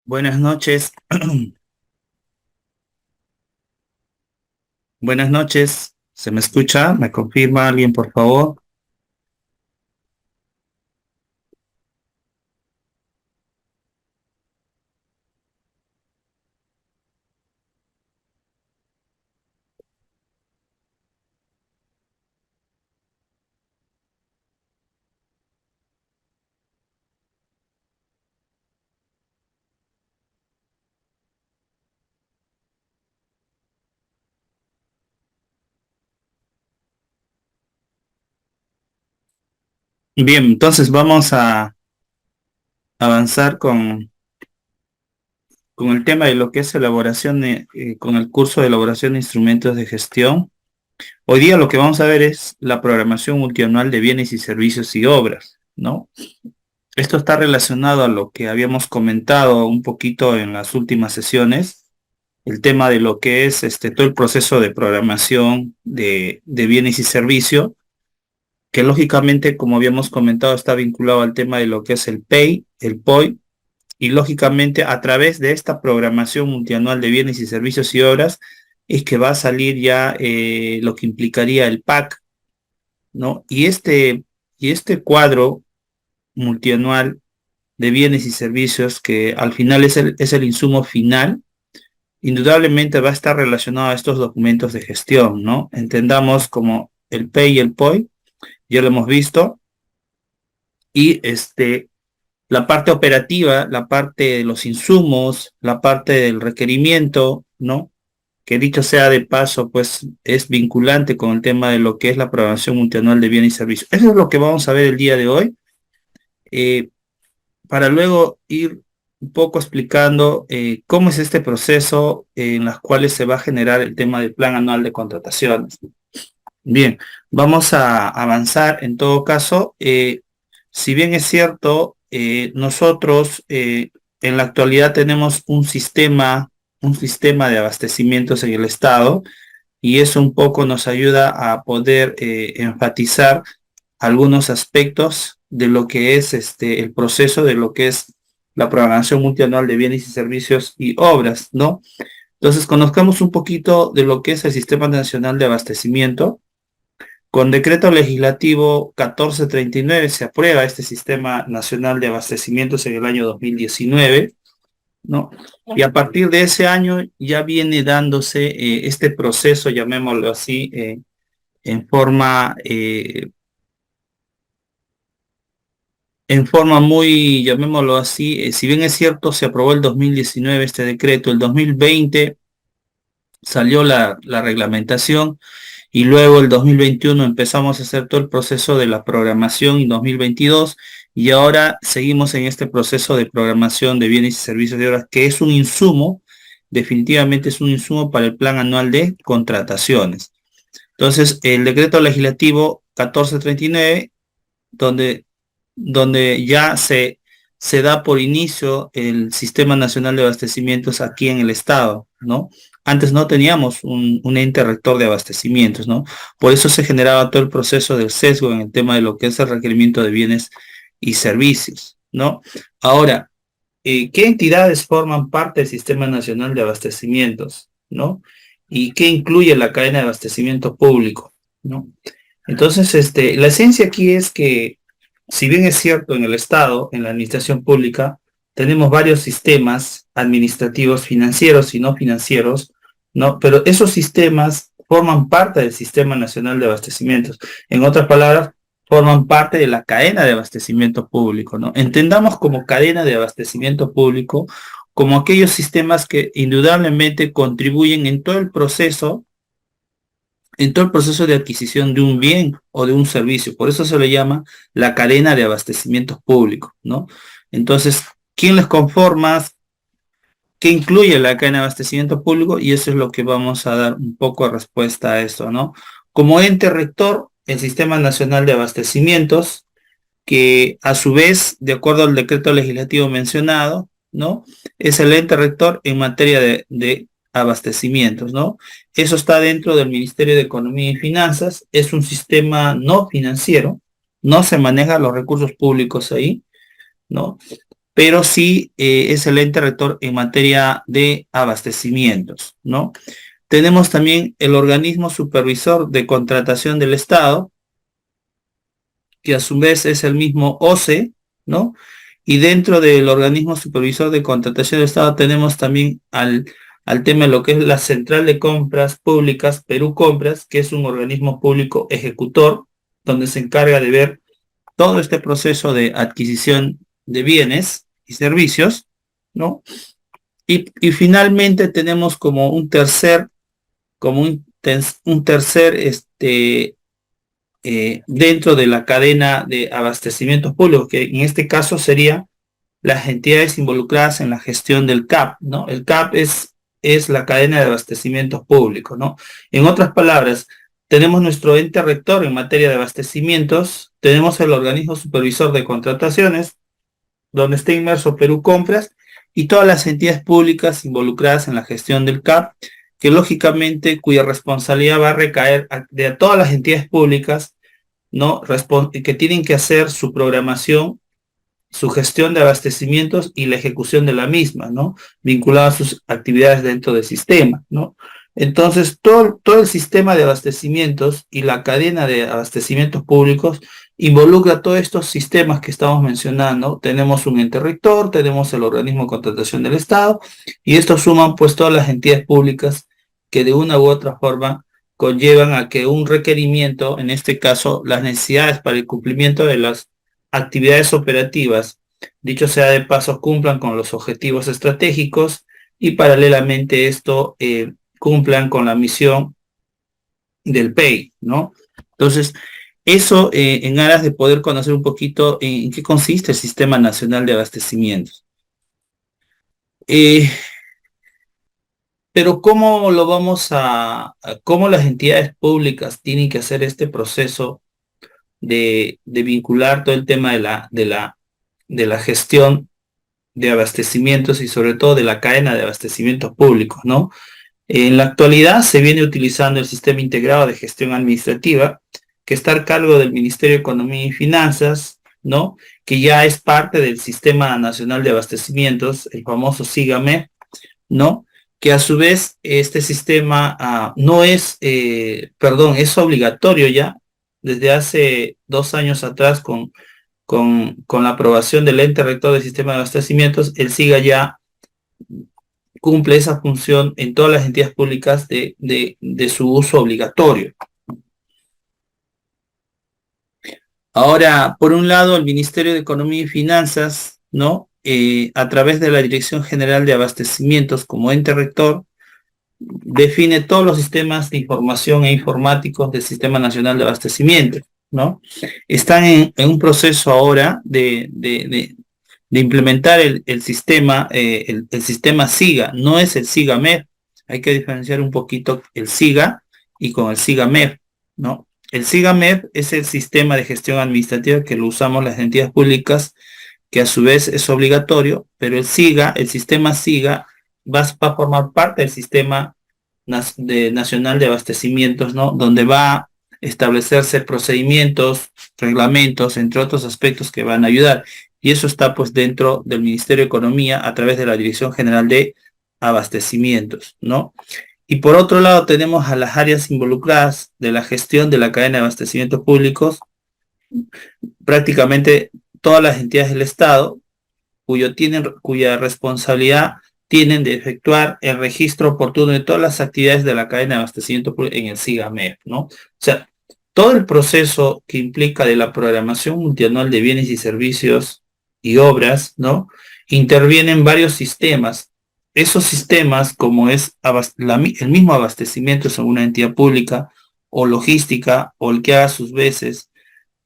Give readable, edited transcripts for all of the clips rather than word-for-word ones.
Buenas noches. Buenas noches. ¿Se me escucha? ¿Me confirma alguien, por favor? Bien, entonces vamos a avanzar con el tema de lo que es elaboración, con el curso de elaboración de instrumentos de gestión. Hoy día lo que vamos a ver es la programación multianual de bienes y servicios y obras, ¿no? Esto está relacionado a lo que habíamos comentado un poquito en las últimas sesiones, el tema de lo que es todo el proceso de programación de bienes y servicios que lógicamente, como habíamos comentado, está vinculado al tema de lo que es el PEI, el POI, y lógicamente a través de esta programación multianual de bienes y servicios y obras es que va a salir ya lo que implicaría el PAC, ¿no? Y este cuadro multianual de bienes y servicios, que al final es el insumo final, indudablemente va a estar relacionado a estos documentos de gestión, ¿no? Entendamos como el PEI y el POI, ya lo hemos visto, y la parte operativa, la parte de los insumos, la parte del requerimiento, ¿no? Que dicho sea de paso, pues es vinculante con el tema de lo que es la programación multianual de bienes y servicios. Eso es lo que vamos a ver el día de hoy, eh, para luego ir un poco explicando cómo es este proceso en las cuales se va a generar el tema del plan anual de contrataciones. Bien, vamos a avanzar en todo caso. Si bien es cierto, nosotros en la actualidad tenemos un sistema de abastecimientos en el Estado, y eso un poco nos ayuda a poder enfatizar algunos aspectos de lo que es el proceso de lo que es la programación multianual de bienes y servicios y obras, ¿no? Entonces, conozcamos un poquito de lo que es el Sistema Nacional de Abastecimiento. Con decreto legislativo 1439 se aprueba este Sistema Nacional de Abastecimientos en el año 2019, ¿no? Y a partir de ese año ya viene dándose este proceso, llamémoslo así, en forma, eh, en forma muy, llamémoslo así, si bien es cierto, se aprobó el 2019 este decreto, el 2020 salió la reglamentación. Y luego el 2021 empezamos a hacer todo el proceso de la programación en 2022, y ahora seguimos en este proceso de programación de bienes y servicios de obras, que es un insumo, definitivamente es un insumo para el plan anual de contrataciones. Entonces, el decreto legislativo 1439, donde, donde ya se da por inicio el Sistema Nacional de Abastecimientos aquí en el estado, ¿no? Antes no teníamos un ente rector de abastecimientos, ¿no? Por eso se generaba todo el proceso del sesgo en el tema de lo que es el requerimiento de bienes y servicios, ¿no? Ahora, ¿qué entidades forman parte del Sistema Nacional de Abastecimientos, ¿no? ¿Y qué incluye la cadena de abastecimiento público, ¿no? Entonces, la esencia aquí es que, si bien es cierto, en el Estado, en la administración pública, tenemos varios sistemas administrativos, financieros y no financieros, ¿no? Pero esos sistemas forman parte del Sistema Nacional de Abastecimientos. En otras palabras, forman parte de la cadena de abastecimiento público, ¿no? Entendamos como cadena de abastecimiento público como aquellos sistemas que indudablemente contribuyen en todo el proceso de adquisición de un bien o de un servicio. Por eso se le llama la cadena de abastecimiento público, ¿no? Entonces, ¿quién les conforma? ¿Qué incluye la cadena de abastecimiento público? Y eso es lo que vamos a dar un poco de respuesta a esto, ¿no? Como ente rector, el Sistema Nacional de Abastecimientos, que a su vez, de acuerdo al decreto legislativo mencionado, ¿no? Es el ente rector en materia de abastecimientos, ¿no? Eso está dentro del Ministerio de Economía y Finanzas, es un sistema no financiero, no se manejan los recursos públicos ahí, ¿no? pero sí es el ente rector en materia de abastecimientos, ¿no? Tenemos también el organismo supervisor de contratación del Estado, que a su vez es el mismo OCE, ¿no? Y dentro del organismo supervisor de contratación del Estado tenemos también al tema de lo que es la Central de Compras Públicas, Perú Compras, que es un organismo público ejecutor, donde se encarga de ver todo este proceso de adquisición de bienes y servicios, ¿no? Y finalmente tenemos como un tercer, un tercer dentro de la cadena de abastecimientos públicos, que en este caso sería las entidades involucradas en la gestión del CAP, ¿no? El CAP es la cadena de abastecimientos públicos, ¿no? En otras palabras, tenemos nuestro ente rector en materia de abastecimientos, tenemos el organismo supervisor de contrataciones, donde está inmerso Perú Compras, y todas las entidades públicas involucradas en la gestión del CAP, que lógicamente cuya responsabilidad va a recaer de todas las entidades públicas, ¿no? Que tienen que hacer su programación, su gestión de abastecimientos y la ejecución de la misma, ¿no? Vinculada a sus actividades dentro del sistema, ¿no? Entonces, todo el sistema de abastecimientos y la cadena de abastecimientos públicos involucra todos estos sistemas que estamos mencionando. Tenemos un ente rector, tenemos el organismo de contratación del Estado, y estos suman pues todas las entidades públicas que de una u otra forma conllevan a que un requerimiento, en este caso las necesidades para el cumplimiento de las actividades operativas, dicho sea de paso, cumplan con los objetivos estratégicos y paralelamente esto cumplan con la misión del PEI, ¿no? Entonces, eso en aras de poder conocer un poquito en qué consiste el Sistema Nacional de Abastecimientos. Eh, pero ¿cómo lo vamos cómo las entidades públicas tienen que hacer este proceso de vincular todo el tema de la gestión de abastecimientos y sobre todo de la cadena de abastecimientos públicos, ¿no? En la actualidad se viene utilizando el sistema integrado de gestión administrativa, que está a cargo del Ministerio de Economía y Finanzas, ¿no? Que ya es parte del Sistema Nacional de Abastecimientos, el famoso SIGAME, ¿no? Que a su vez este sistema no es, perdón, es obligatorio ya desde hace 2 años atrás con la aprobación del ente rector del sistema de abastecimientos, el SIGA ya cumple esa función en todas las entidades públicas de su uso obligatorio. Ahora, por un lado, el Ministerio de Economía y Finanzas, ¿no? A través de la Dirección General de Abastecimientos como ente rector, define todos los sistemas de información e informáticos del Sistema Nacional de Abastecimiento, ¿no? Están en un proceso ahora de implementar el sistema, el sistema SIGA, no es el SIGA-MEF, hay que diferenciar un poquito el SIGA y con el SIGA-MEF, ¿no? El SIGA-MEF es el sistema de gestión administrativa que lo usamos las entidades públicas, que a su vez es obligatorio, pero el SIGA, el sistema SIGA, va a formar parte del sistema nacional de abastecimientos, ¿no? Donde va a establecerse procedimientos, reglamentos, entre otros aspectos que van a ayudar. Y eso está pues dentro del Ministerio de Economía a través de la Dirección General de Abastecimientos, ¿no? Y por otro lado tenemos a las áreas involucradas de la gestión de la cadena de abastecimientos públicos, prácticamente todas las entidades del Estado, cuya responsabilidad tienen de efectuar el registro oportuno de todas las actividades de la cadena de abastecimiento en el SIGAMEF, ¿no? O sea, todo el proceso que implica de la programación multianual de bienes y servicios y obras, ¿no? Intervienen varios sistemas. Esos sistemas, como es el mismo abastecimiento en una entidad pública o logística, o el que haga sus veces,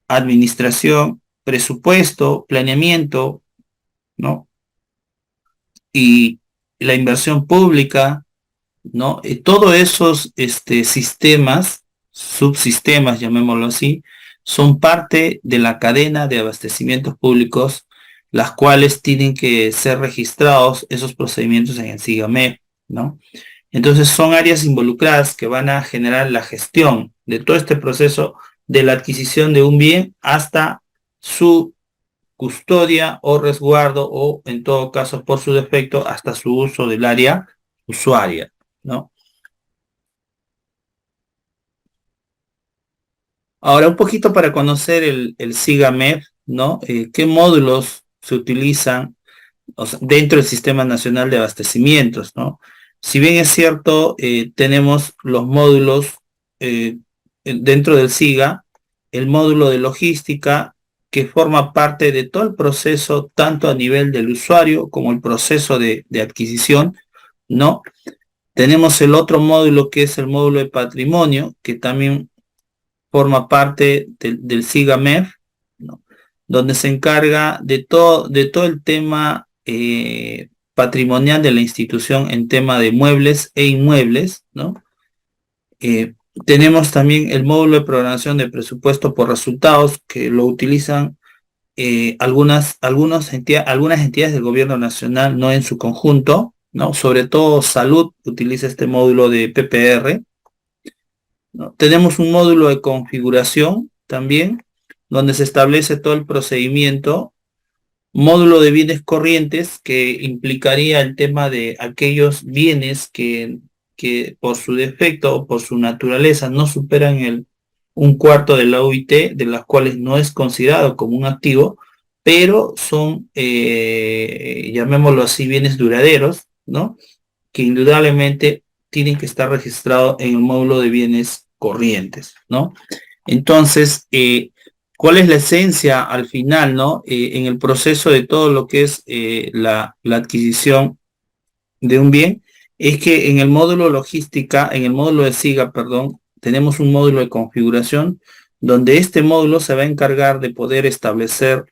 administración, presupuesto, planeamiento, ¿no? Y la inversión pública, ¿no? Todos esos sistemas, subsistemas, llamémoslo así, son parte de la cadena de abastecimientos públicos, las cuales tienen que ser registrados esos procedimientos en el SIGAMEF, ¿no? Entonces son áreas involucradas que van a generar la gestión de todo este proceso de la adquisición de un bien hasta su custodia o resguardo o en todo caso por su defecto hasta su uso del área usuaria, ¿no? Ahora un poquito para conocer el SIGA-MEF, ¿no? ¿Qué módulos se utilizan, o sea, dentro del Sistema Nacional de Abastecimientos, ¿no? Si bien es cierto, tenemos los módulos dentro del SIGA, el módulo de logística que forma parte de todo el proceso, tanto a nivel del usuario como el proceso de adquisición, ¿no? Tenemos el otro módulo que es el módulo de patrimonio, que también forma parte del SIGA-MEF, ¿no? Donde se encarga de todo el tema patrimonial de la institución en tema de muebles e inmuebles, ¿no? Eh, Tenemos también el módulo de programación de presupuesto por resultados que lo utilizan algunas entidades del gobierno nacional, no en su conjunto, ¿no? Sobre todo salud utiliza este módulo de PPR, ¿no? Tenemos un módulo de configuración también, donde se establece todo el procedimiento, módulo de bienes corrientes que implicaría el tema de aquellos bienes que por su defecto o por su naturaleza no superan un cuarto de la UIT, de las cuales no es considerado como un activo, pero son, llamémoslo así, bienes duraderos, ¿no? Que indudablemente tienen que estar registrados en el módulo de bienes corrientes, ¿no? Entonces, ¿cuál es la esencia al final, ¿no? En el proceso de todo lo que es la adquisición de un bien, es que en el módulo logística, en el módulo de SIGA, perdón, tenemos un módulo de configuración donde este módulo se va a encargar de poder establecer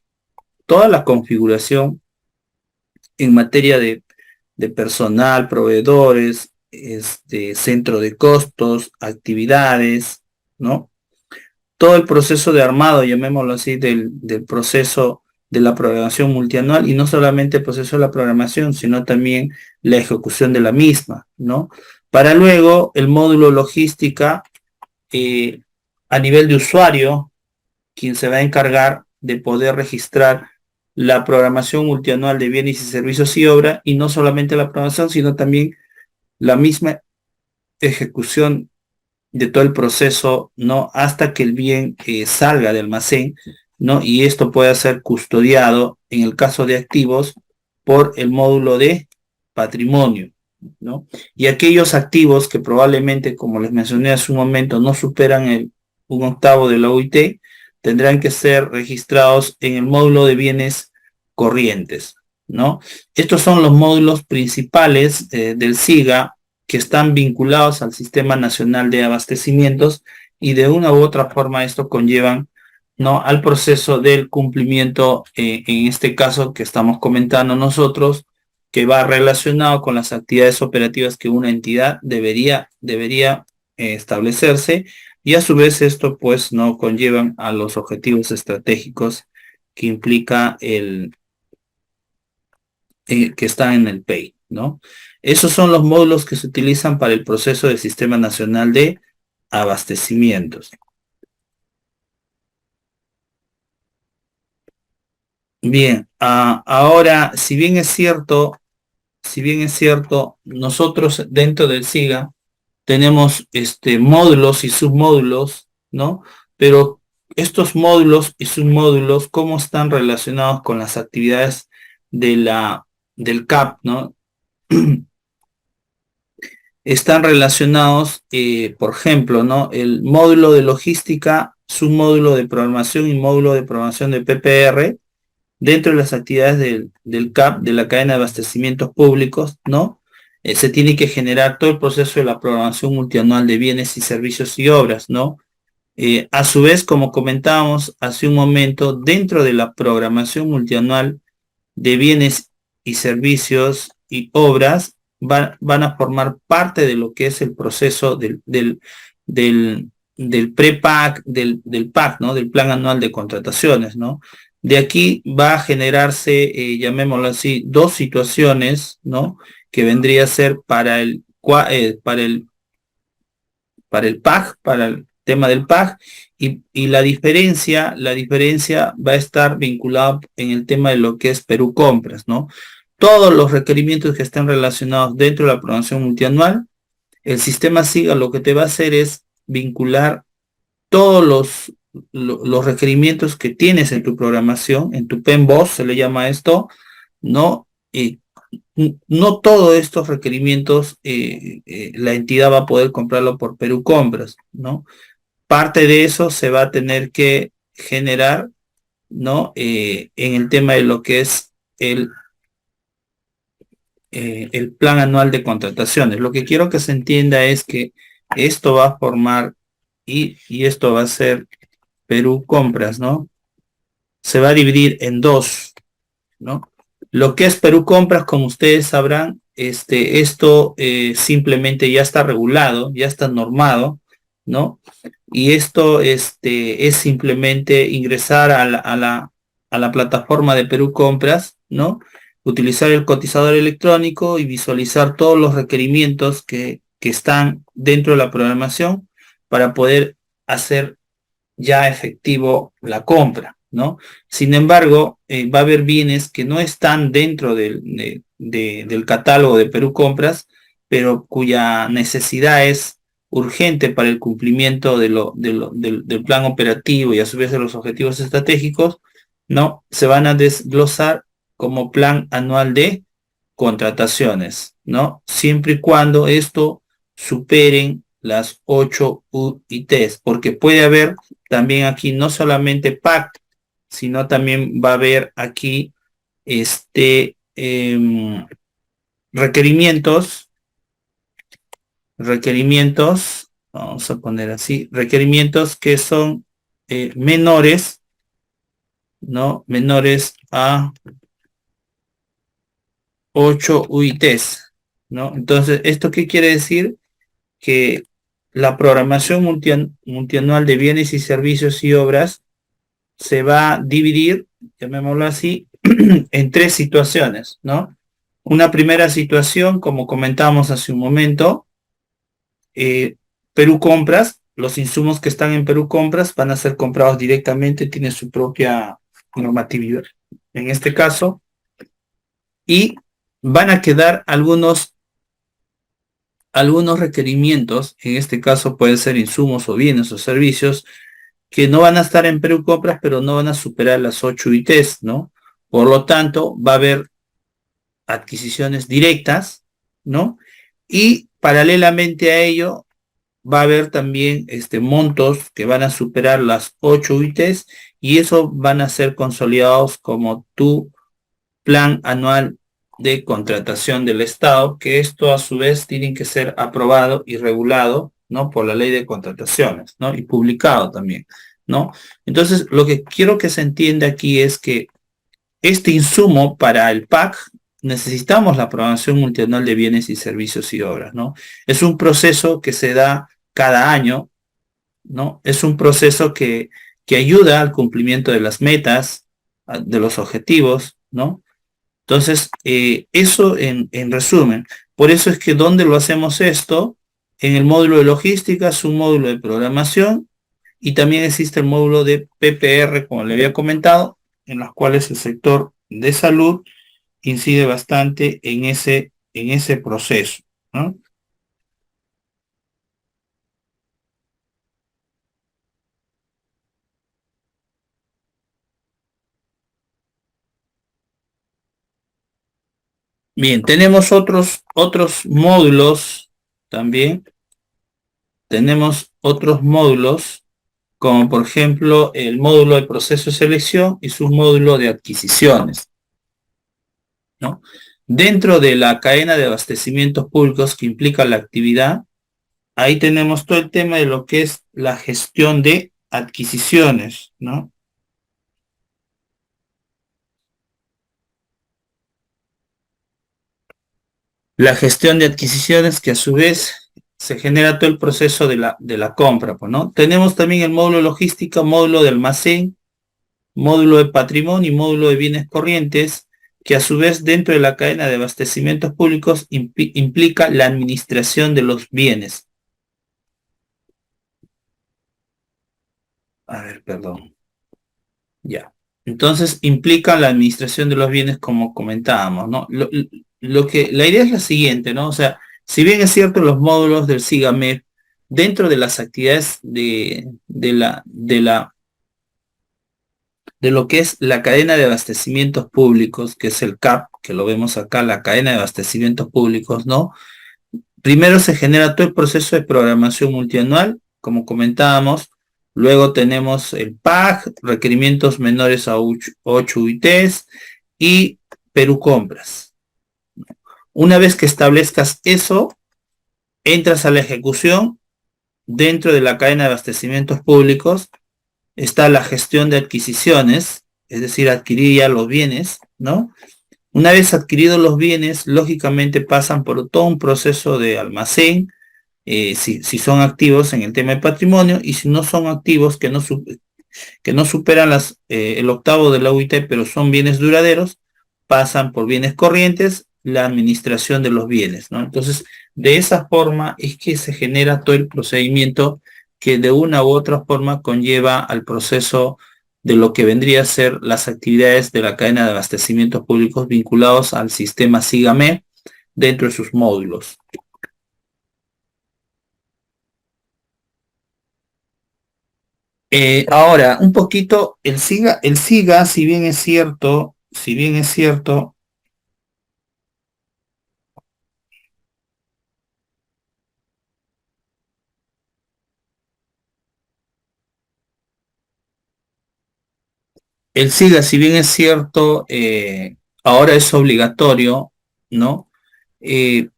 toda la configuración en materia de personal, proveedores, centro de costos, actividades, ¿no? Todo el proceso de armado, llamémoslo así, del proceso de la programación multianual y no solamente el proceso de la programación, sino también la ejecución de la misma, ¿no? Para luego el módulo logística eh, a nivel de usuario, quien se va a encargar de poder registrar la programación multianual de bienes y servicios y obra, y no solamente la programación, sino también la misma ejecución de todo el proceso, ¿no? Hasta que el bien salga del almacén, ¿no? Y esto puede ser custodiado, en el caso de activos, por el módulo de patrimonio, ¿no? Y aquellos activos que probablemente, como les mencioné hace un momento, no superan un octavo de la OIT, tendrán que ser registrados en el módulo de bienes corrientes, ¿no? Estos son los módulos principales del SIGA que están vinculados al Sistema Nacional de Abastecimientos y de una u otra forma esto conllevan, ¿no? Al proceso del cumplimiento, en este caso que estamos comentando nosotros, que va relacionado con las actividades operativas que una entidad debería establecerse, y a su vez esto pues no conllevan a los objetivos estratégicos que implica que está en el PEI, ¿no? Esos son los módulos que se utilizan para el proceso del Sistema Nacional de Abastecimientos. Bien, ahora, si bien es cierto, nosotros dentro del SIGA tenemos módulos y submódulos, ¿no? Pero estos módulos y submódulos, ¿cómo están relacionados con las actividades de del CAP, ¿no? Están relacionados, por ejemplo, ¿no? El módulo de logística, submódulo de programación y módulo de programación de PPR, dentro de las actividades del CAP, de la cadena de abastecimientos públicos, ¿no? Se tiene que generar todo el proceso de la programación multianual de bienes y servicios y obras, ¿no? A su vez, como comentábamos hace un momento, dentro de la programación multianual de bienes y servicios y obras van a formar parte de lo que es el proceso del pre-PAC, del PAC, ¿no? Del Plan Anual de Contrataciones, ¿no? De aquí va a generarse, llamémoslo así, dos situaciones, ¿no? Que vendría a ser para el PAC, tema del PAG, y la diferencia va a estar vinculada en el tema de lo que es Perú Compras, ¿no? Todos los requerimientos que estén relacionados dentro de la programación multianual, el sistema SIGA lo que te va a hacer es vincular todos los requerimientos que tienes en tu programación, en tu PEMBOSS se le llama esto, ¿no? Y no todos estos requerimientos la entidad va a poder comprarlo por Perú Compras, ¿no? Parte de eso se va a tener que generar, ¿no? En el tema de lo que es el plan anual de contrataciones. Lo que quiero que se entienda es que esto va a formar y esto va a ser Perú Compras, ¿no? Se va a dividir en dos, ¿no? Lo que es Perú Compras, como ustedes sabrán, esto simplemente ya está regulado, ya está normado, ¿no? Y esto es simplemente ingresar a la plataforma de Perú Compras, ¿no? Utilizar el cotizador electrónico y visualizar todos los requerimientos que están dentro de la programación para poder hacer ya efectivo la compra, ¿no? Sin embargo, va a haber bienes que no están dentro del catálogo de Perú Compras, pero cuya necesidad es urgente para el cumplimiento del plan operativo y a su vez de los objetivos estratégicos, ¿no? Se van a desglosar como plan anual de contrataciones, ¿no? Siempre y cuando esto superen las 8 UITs, porque puede haber también aquí no solamente PAC, sino también va a haber aquí requerimientos, vamos a poner así, requerimientos que son menores, ¿no? Menores a 8 UITs, ¿no? Entonces, ¿esto qué quiere decir? Que la programación multianual de bienes y servicios y obras se va a dividir, llamémoslo así, en tres situaciones, ¿no? Una primera situación, como comentábamos hace un momento, Perú Compras, los insumos que están en Perú Compras van a ser comprados directamente, tiene su propia normatividad en este caso, y van a quedar algunos requerimientos, en este caso pueden ser insumos o bienes o servicios, que no van a estar en Perú Compras, pero no van a superar las 8 ITs, ¿no? Por lo tanto, va a haber adquisiciones directas, ¿no? Y paralelamente a ello, va a haber también montos que van a superar las 8 UITs y eso van a ser consolidados como tu plan anual de contratación del Estado, que esto a su vez tiene que ser aprobado y regulado, ¿no? Por la ley de contrataciones, ¿no? Y publicado también, ¿no? Entonces, lo que quiero que se entienda aquí es que este insumo para el PAC necesitamos la programación multianual de bienes y servicios y obras, ¿no? Es un proceso que se da cada año, ¿no? Es un proceso que ayuda al cumplimiento de las metas, de los objetivos, ¿no? Entonces, eso en resumen. Por eso es que donde lo hacemos esto, en el módulo de logística es un módulo de programación y también existe el módulo de PPR, como le había comentado, en los cuales el sector de salud incide bastante en ese proceso, ¿no? Bien, tenemos otros módulos también. Tenemos otros módulos, como por ejemplo el módulo de proceso de selección y su módulo de adquisiciones, ¿no? Dentro de la cadena de abastecimientos públicos que implica la actividad, ahí tenemos todo el tema de lo que es la gestión de adquisiciones, ¿no? La gestión de adquisiciones que a su vez se genera todo el proceso de la compra, pues, ¿no? Tenemos también el módulo de logística, módulo de almacén, módulo de patrimonio y módulo de bienes corrientes, que a su vez dentro de la cadena de abastecimientos públicos implica la administración de los bienes. A ver, perdón. Ya. Entonces implica la administración de los bienes como comentábamos, ¿no? La idea es la siguiente, ¿no? O sea, si bien es cierto los módulos del SIGAMEP, dentro de las actividades de lo que es la cadena de abastecimientos públicos, que es el CAP, que lo vemos acá, la cadena de abastecimientos públicos, ¿no? Primero se genera todo el proceso de programación multianual, como comentábamos. Luego tenemos el PAG, requerimientos menores a 8 UITs y Perú Compras. Una vez que establezcas eso, entras a la ejecución. Dentro de la cadena de abastecimientos públicos está la gestión de adquisiciones, es decir, adquirir ya los bienes, ¿no? Una vez adquiridos los bienes, lógicamente pasan por todo un proceso de almacén, si son activos en el tema de patrimonio, y si no son activos que no superan el octavo de la UIT, pero son bienes duraderos, pasan por bienes corrientes, la administración de los bienes, ¿no? Entonces, de esa forma es que se genera todo el procedimiento que de una u otra forma conlleva al proceso de lo que vendría a ser las actividades de la cadena de abastecimientos públicos vinculados al sistema SIGAME dentro de sus módulos. Ahora, un poquito, el SIGA, si bien es cierto, ahora es obligatorio, ¿no? Eh,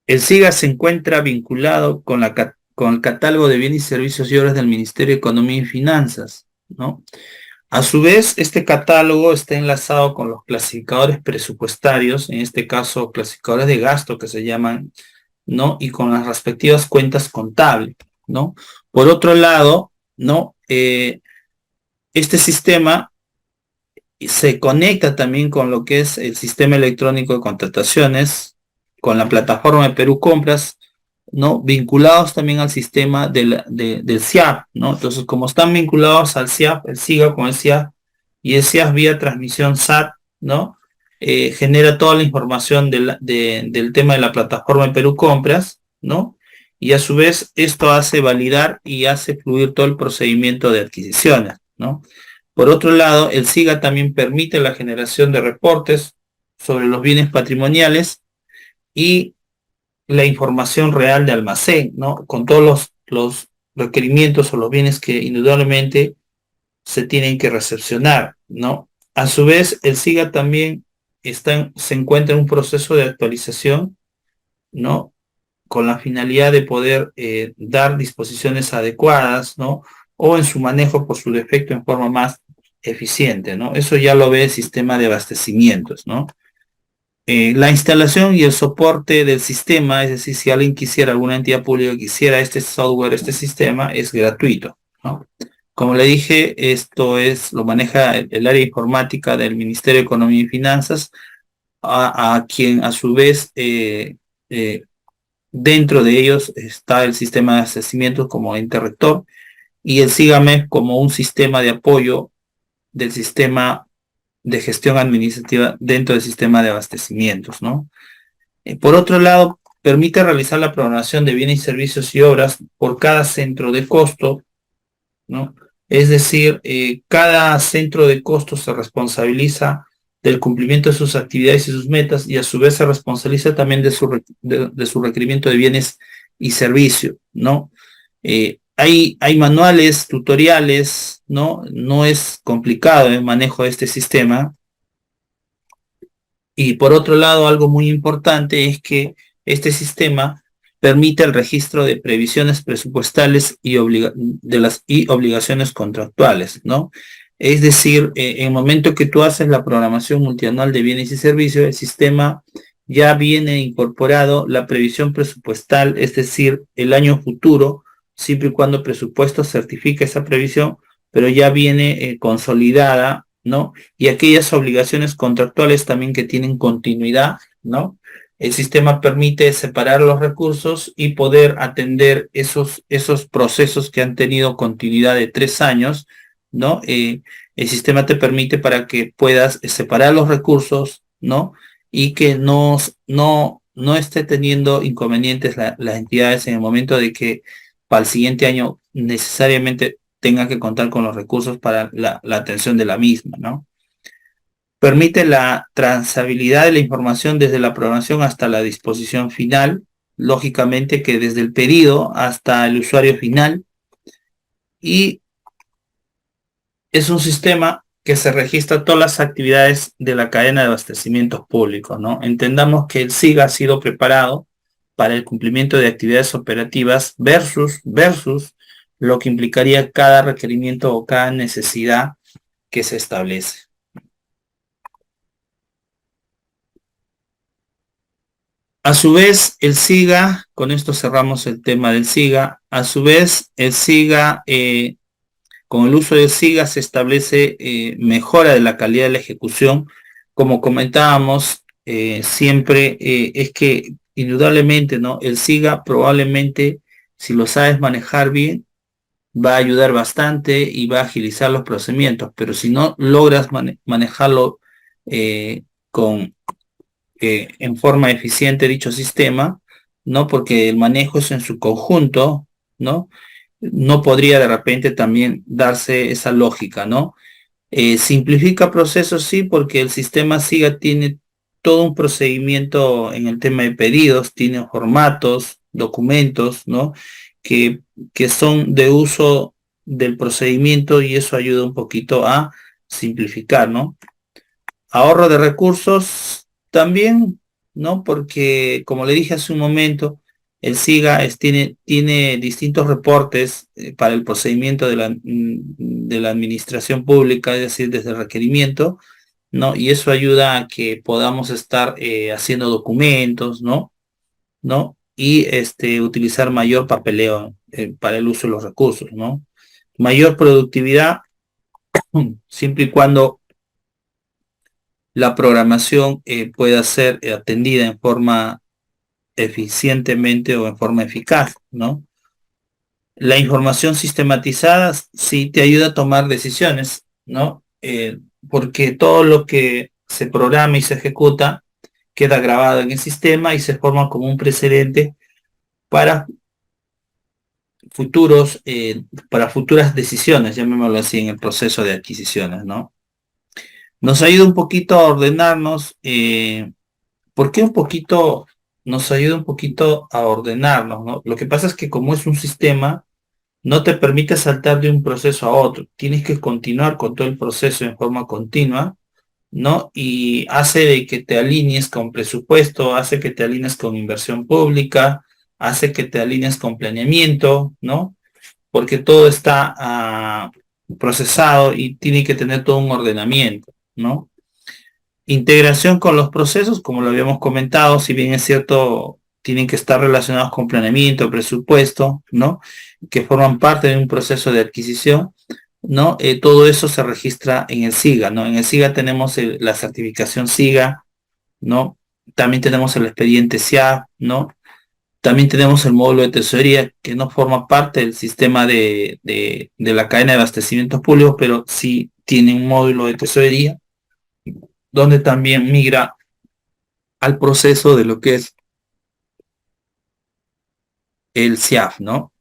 el SIGA se encuentra vinculado con el catálogo de bienes y servicios y obras del Ministerio de Economía y Finanzas, ¿no? A su vez, este catálogo está enlazado con los clasificadores presupuestarios, en este caso clasificadores de gasto que se llaman, ¿no? Y con las respectivas cuentas contables, ¿no? Por otro lado, ¿no? Este sistema se conecta también con lo que es el sistema electrónico de contrataciones, con la plataforma de Perú Compras, ¿no? Vinculados también al sistema del SIAP, ¿no? Entonces, como están vinculados al SIAP, el SIGA con el SIAP, y el SIAP vía transmisión SAT, ¿no? Genera toda la información del tema de la plataforma de Perú Compras, ¿no? Y a su vez esto hace validar y hace fluir todo el procedimiento de adquisiciones, ¿no? Por otro lado, el SIGA también permite la generación de reportes sobre los bienes patrimoniales y la información real de almacén, ¿no? Con todos los requerimientos o los bienes que indudablemente se tienen que recepcionar, ¿no? A su vez, el SIGA también se encuentra en un proceso de actualización, ¿no? Con la finalidad de poder dar disposiciones adecuadas, ¿no? O en su manejo por su defecto en forma más eficiente, ¿no? Eso ya lo ve el sistema de abastecimientos, ¿no? La instalación y el soporte del sistema, es decir, si alguien quisiera, alguna entidad pública quisiera este software, este sistema, es gratuito, ¿no? Como le dije, lo maneja el área informática del Ministerio de Economía y Finanzas, a quien a su vez dentro de ellos está el sistema de abastecimientos como ente rector y el SIGAMEP como un sistema de apoyo del sistema de gestión administrativa dentro del sistema de abastecimientos, ¿no? Por otro lado, permite realizar la programación de bienes y servicios y obras por cada centro de costo, ¿no? Es decir, cada centro de costo se responsabiliza del cumplimiento de sus actividades y sus metas y a su vez se responsabiliza también de su requerimiento de bienes y servicios, ¿no? Hay manuales, tutoriales, ¿no? No es complicado el manejo de este sistema. Y por otro lado, algo muy importante es que este sistema permite el registro de previsiones presupuestales y obligaciones contractuales, ¿no? Es decir, en el momento que tú haces la programación multianual de bienes y servicios, el sistema ya viene incorporado la previsión presupuestal, es decir, el año futuro, siempre y cuando el presupuesto certifique esa previsión, pero ya viene consolidada, ¿no? Y aquellas obligaciones contractuales también que tienen continuidad, ¿no? El sistema permite separar los recursos y poder atender esos procesos que han tenido continuidad de 3 años, ¿no? El sistema te permite para que puedas separar los recursos, ¿no? Y que no esté teniendo inconvenientes las entidades en el momento de que para el siguiente año necesariamente tengan que contar con los recursos para la atención de la misma, ¿no? Permite la trazabilidad de la información desde la programación hasta la disposición final, lógicamente que desde el pedido hasta el usuario final, y es un sistema que se registra todas las actividades de la cadena de abastecimientos públicos, ¿no? Entendamos que el SIGA ha sido preparado para el cumplimiento de actividades operativas versus lo que implicaría cada requerimiento o cada necesidad que se establece. A su vez, el SIGA, con esto cerramos el tema del SIGA, a su vez, el SIGA, con el uso del SIGA se establece mejora de la calidad de la ejecución. Como comentábamos, siempre es que indudablemente, ¿no? El SIGA probablemente, si lo sabes manejar bien, va a ayudar bastante y va a agilizar los procedimientos, pero si no logras manejarlo con en forma eficiente dicho sistema, ¿no? Porque el manejo es en su conjunto, ¿no? No podría de repente también darse esa lógica, ¿no? Simplifica procesos, sí, porque el sistema SIGA tiene todo un procedimiento en el tema de pedidos, tiene formatos, documentos, ¿no? Que, que son de uso del procedimiento y eso ayuda un poquito a simplificar, ¿no? Ahorro de recursos también, ¿no? Porque, como le dije hace un momento, el SIGA tiene distintos reportes para el procedimiento de la administración pública, es decir, desde el requerimiento, ¿no? Y eso ayuda a que podamos estar haciendo documentos, ¿no? ¿No? Y utilizar mayor papeleo para el uso de los recursos, ¿no? Mayor productividad, siempre y cuando la programación pueda ser atendida en forma eficientemente o en forma eficaz, ¿no? La información sistematizada sí te ayuda a tomar decisiones, ¿no? Porque todo lo que se programa y se ejecuta queda grabado en el sistema y se forma como un precedente para para futuras decisiones, llamémoslo así, en el proceso de adquisiciones, ¿no? Nos ayuda un poquito a ordenarnos. ¿Por qué un poquito nos ayuda un poquito a ordenarnos, ¿no? Lo que pasa es que como es un sistema, no te permite saltar de un proceso a otro. Tienes que continuar con todo el proceso en forma continua, ¿no? Y hace de que te alinees con presupuesto, hace que te alinees con inversión pública, hace que te alinees con planeamiento, ¿no? Porque todo está procesado y tiene que tener todo un ordenamiento, ¿no? Integración con los procesos, como lo habíamos comentado, si bien es cierto, tienen que estar relacionados con planeamiento, presupuesto, ¿no? Que forman parte de un proceso de adquisición, ¿no? Todo eso se registra en el SIGA, ¿no? En el SIGA tenemos la certificación SIGA, ¿no? También tenemos el expediente SIA, ¿no? También tenemos el módulo de tesorería que no forma parte del sistema de la cadena de abastecimientos públicos, pero sí tiene un módulo de tesorería donde también migra al proceso de lo que es el SIAF, ¿no?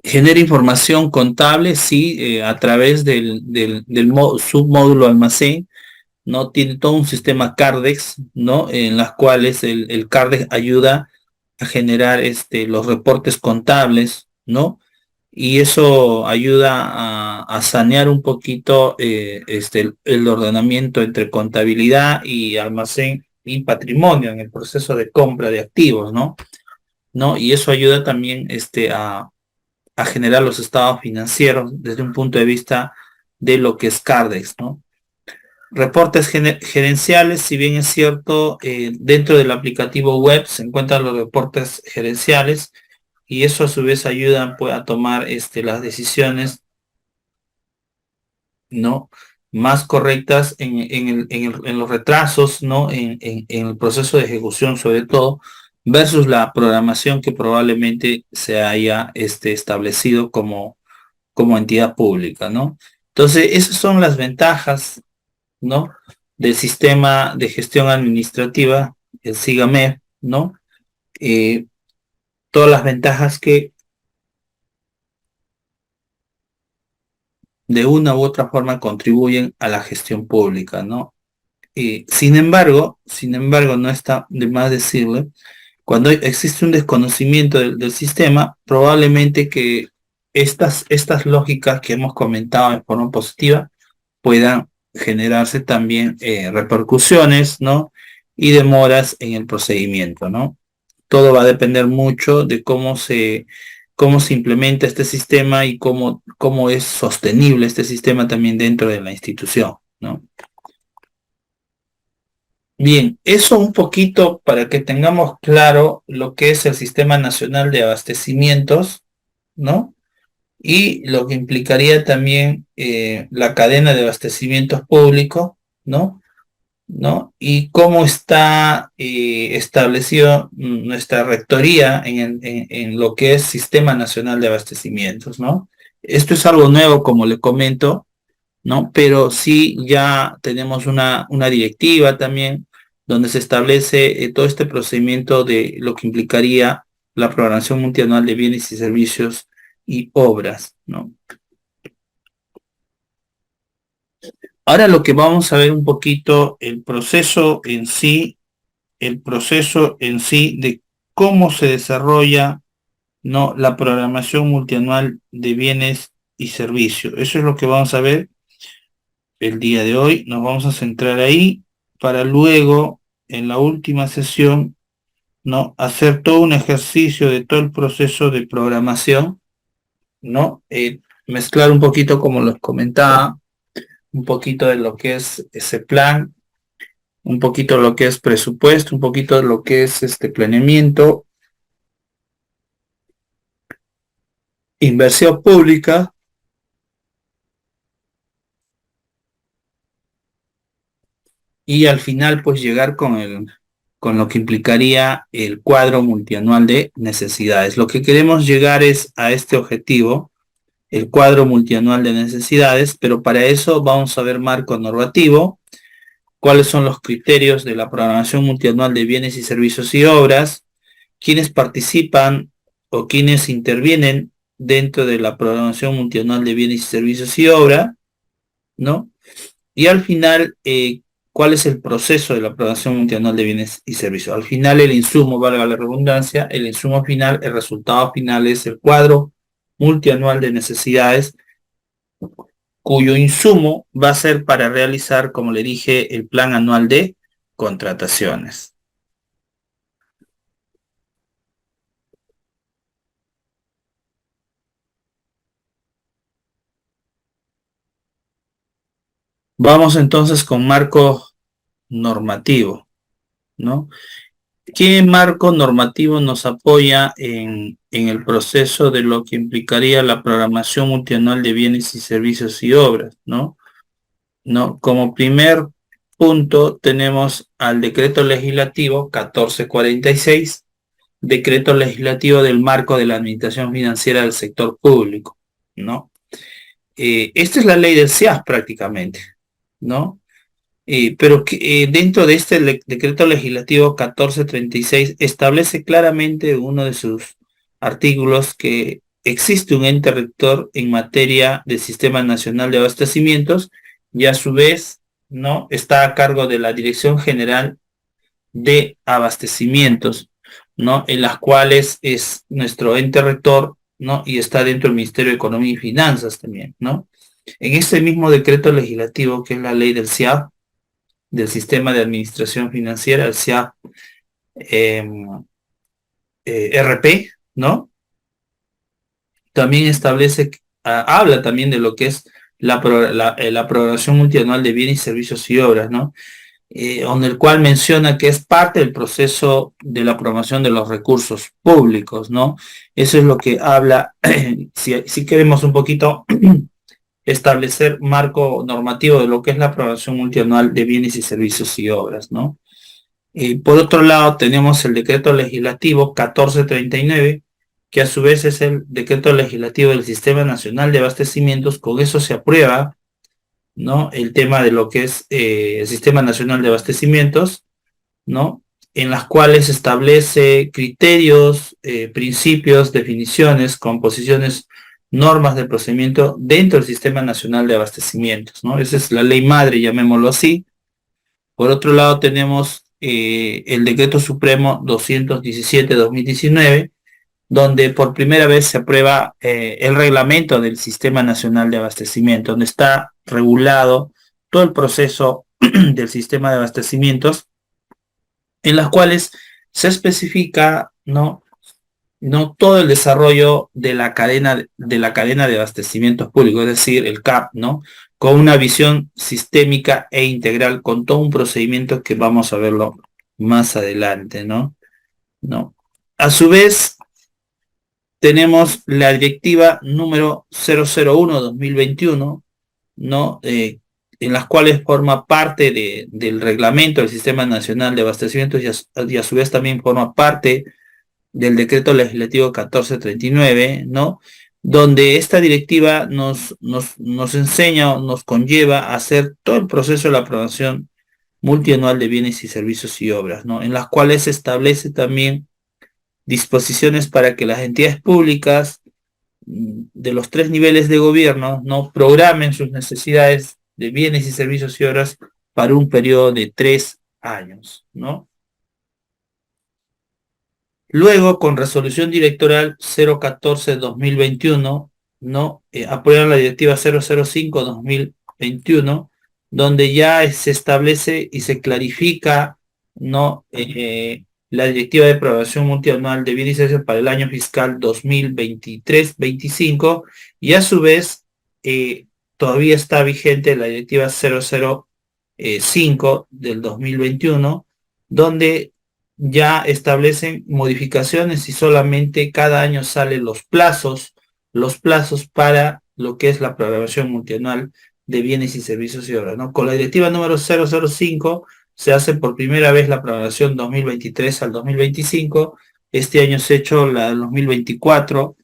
Genera información contable, sí, a través del submódulo almacén, ¿no? Tiene todo un sistema Cardex, ¿no? En las cuales el Cardex ayuda a generar los reportes contables, ¿no? Y eso ayuda a sanear un poquito el ordenamiento entre contabilidad y almacén y patrimonio en el proceso de compra de activos, ¿no? ¿No? Y eso ayuda también a generar los estados financieros desde un punto de vista de lo que es Cardex, ¿no? Reportes gerenciales, si bien es cierto, dentro del aplicativo web se encuentran los reportes gerenciales y eso a su vez ayuda pues, a tomar las decisiones, ¿no? más correctas en los retrasos, ¿no? En el proceso de ejecución sobre todo, versus la programación que probablemente se haya establecido como entidad pública, ¿no? Entonces, esas son las ventajas, ¿no? Del sistema de gestión administrativa, el SIGAMED, ¿no? Eh, Todas las ventajas que de una u otra forma contribuyen a la gestión pública, ¿no? Sin embargo, no está de más decirle, cuando existe un desconocimiento del sistema, probablemente que estas lógicas que hemos comentado de forma positiva puedan generarse también repercusiones, ¿no? Y demoras en el procedimiento, ¿no? Todo va a depender mucho de cómo se implementa este sistema y cómo es sostenible este sistema también dentro de la institución, ¿no? Bien, eso un poquito para que tengamos claro lo que es el Sistema Nacional de Abastecimientos, ¿no? Y lo que implicaría también la cadena de abastecimientos públicos, ¿no? ¿No? Y cómo está establecido nuestra rectoría en lo que es Sistema Nacional de Abastecimientos, ¿no? Esto es algo nuevo, como le comento, ¿no? Pero sí ya tenemos una directiva también donde se establece todo este procedimiento de lo que implicaría la programación multianual de bienes y servicios y obras, ¿no? Ahora lo que vamos a ver un poquito el proceso en sí de cómo se desarrolla, ¿no? La programación multianual de bienes y servicios. Eso es lo que vamos a ver el día de hoy. Nos vamos a centrar ahí para luego, en la última sesión, ¿no? Hacer todo un ejercicio de todo el proceso de programación, ¿no? Mezclar un poquito, como les comentaba, un poquito de lo que es ese plan, un poquito de lo que es presupuesto, un poquito de lo que es este planeamiento, inversión pública y al final pues llegar con lo que implicaría el cuadro multianual de necesidades. Lo que queremos llegar es a este objetivo, el cuadro multianual de necesidades, pero para eso vamos a ver marco normativo, cuáles son los criterios de la programación multianual de bienes y servicios y obras, quiénes participan o quiénes intervienen dentro de la programación multianual de bienes y servicios y obra, ¿no? Y al final, ¿cuál es el proceso de la programación multianual de bienes y servicios? Al final, el insumo, valga la redundancia, el insumo final, el resultado final es el cuadro multianual de necesidades, cuyo insumo va a ser para realizar, como le dije, el plan anual de contrataciones. Vamos entonces con marco normativo, ¿no? ¿Qué marco normativo nos apoya en el proceso de lo que implicaría la programación multianual de bienes y servicios y obras, ¿no? ¿No? Como primer punto tenemos al decreto legislativo 1446, decreto legislativo del marco de la administración financiera del sector público, ¿no? Esta es la ley del SIAS prácticamente, ¿no? Pero que, dentro de este decreto legislativo 1436 establece claramente en uno de sus artículos que existe un ente rector en materia de Sistema Nacional de Abastecimientos y a su vez, ¿no? Está a cargo de la Dirección General de Abastecimientos, ¿no? En las cuales es nuestro ente rector, ¿no? Y está dentro del Ministerio de Economía y Finanzas también, ¿no? En este mismo decreto legislativo, que es la ley del SIAP, del Sistema de Administración Financiera, el SIAP RP, ¿no? También establece, habla también de lo que es la programación multianual de bienes y servicios y obras, ¿no? Donde el cual menciona que es parte del proceso de la programación de los recursos públicos, ¿no? Eso es lo que habla, si queremos un poquito establecer marco normativo de lo que es la programación multianual de bienes y servicios y obras, ¿no? Por otro lado, tenemos el decreto legislativo 1439, que a su vez es el decreto legislativo del Sistema Nacional de Abastecimientos. Con eso se aprueba, ¿no?, el tema de lo que es el Sistema Nacional de Abastecimientos, ¿no?, en las cuales establece criterios, principios, definiciones, composiciones, normas de procedimiento dentro del Sistema Nacional de Abastecimientos, ¿no? Esa es la ley madre, llamémoslo así. Por otro lado, tenemos el Decreto Supremo 217-2019, donde por primera vez se aprueba el reglamento del Sistema Nacional de Abastecimiento, donde está regulado todo el proceso del sistema de abastecimientos, en las cuales se especifica, no todo el desarrollo de la cadena de abastecimientos públicos, es decir, el CAP, ¿no? Con una visión sistémica e integral, con todo un procedimiento que vamos a verlo más adelante, ¿no? ¿No? A su vez, tenemos la directiva número 001-2021, ¿no? En las cuales forma parte del reglamento del Sistema Nacional de Abastecimientos y a su vez también forma parte del decreto legislativo 1439, ¿no? Donde esta directiva nos enseña o nos conlleva a hacer todo el proceso de la aprobación multianual de bienes y servicios y obras, ¿no? En las cuales se establece también disposiciones para que las entidades públicas de los tres niveles de gobierno no programen sus necesidades de bienes y servicios y obras para un periodo de 3 años, ¿no? Luego, con resolución directoral 014-2021, ¿no? Aprueban la directiva 005-2021, donde ya se establece y se clarifica, ¿no? La directiva de programación multianual de bienes y servicios para el año fiscal 2023-25, y a su vez todavía está vigente la directiva 005 del 2021, donde ya establecen modificaciones y solamente cada año salen los plazos para lo que es la programación multianual de bienes y servicios y obras, ¿no? Con la directiva número 005 se hace por primera vez la programación 2023 al 2025, este año se ha hecho la del 2024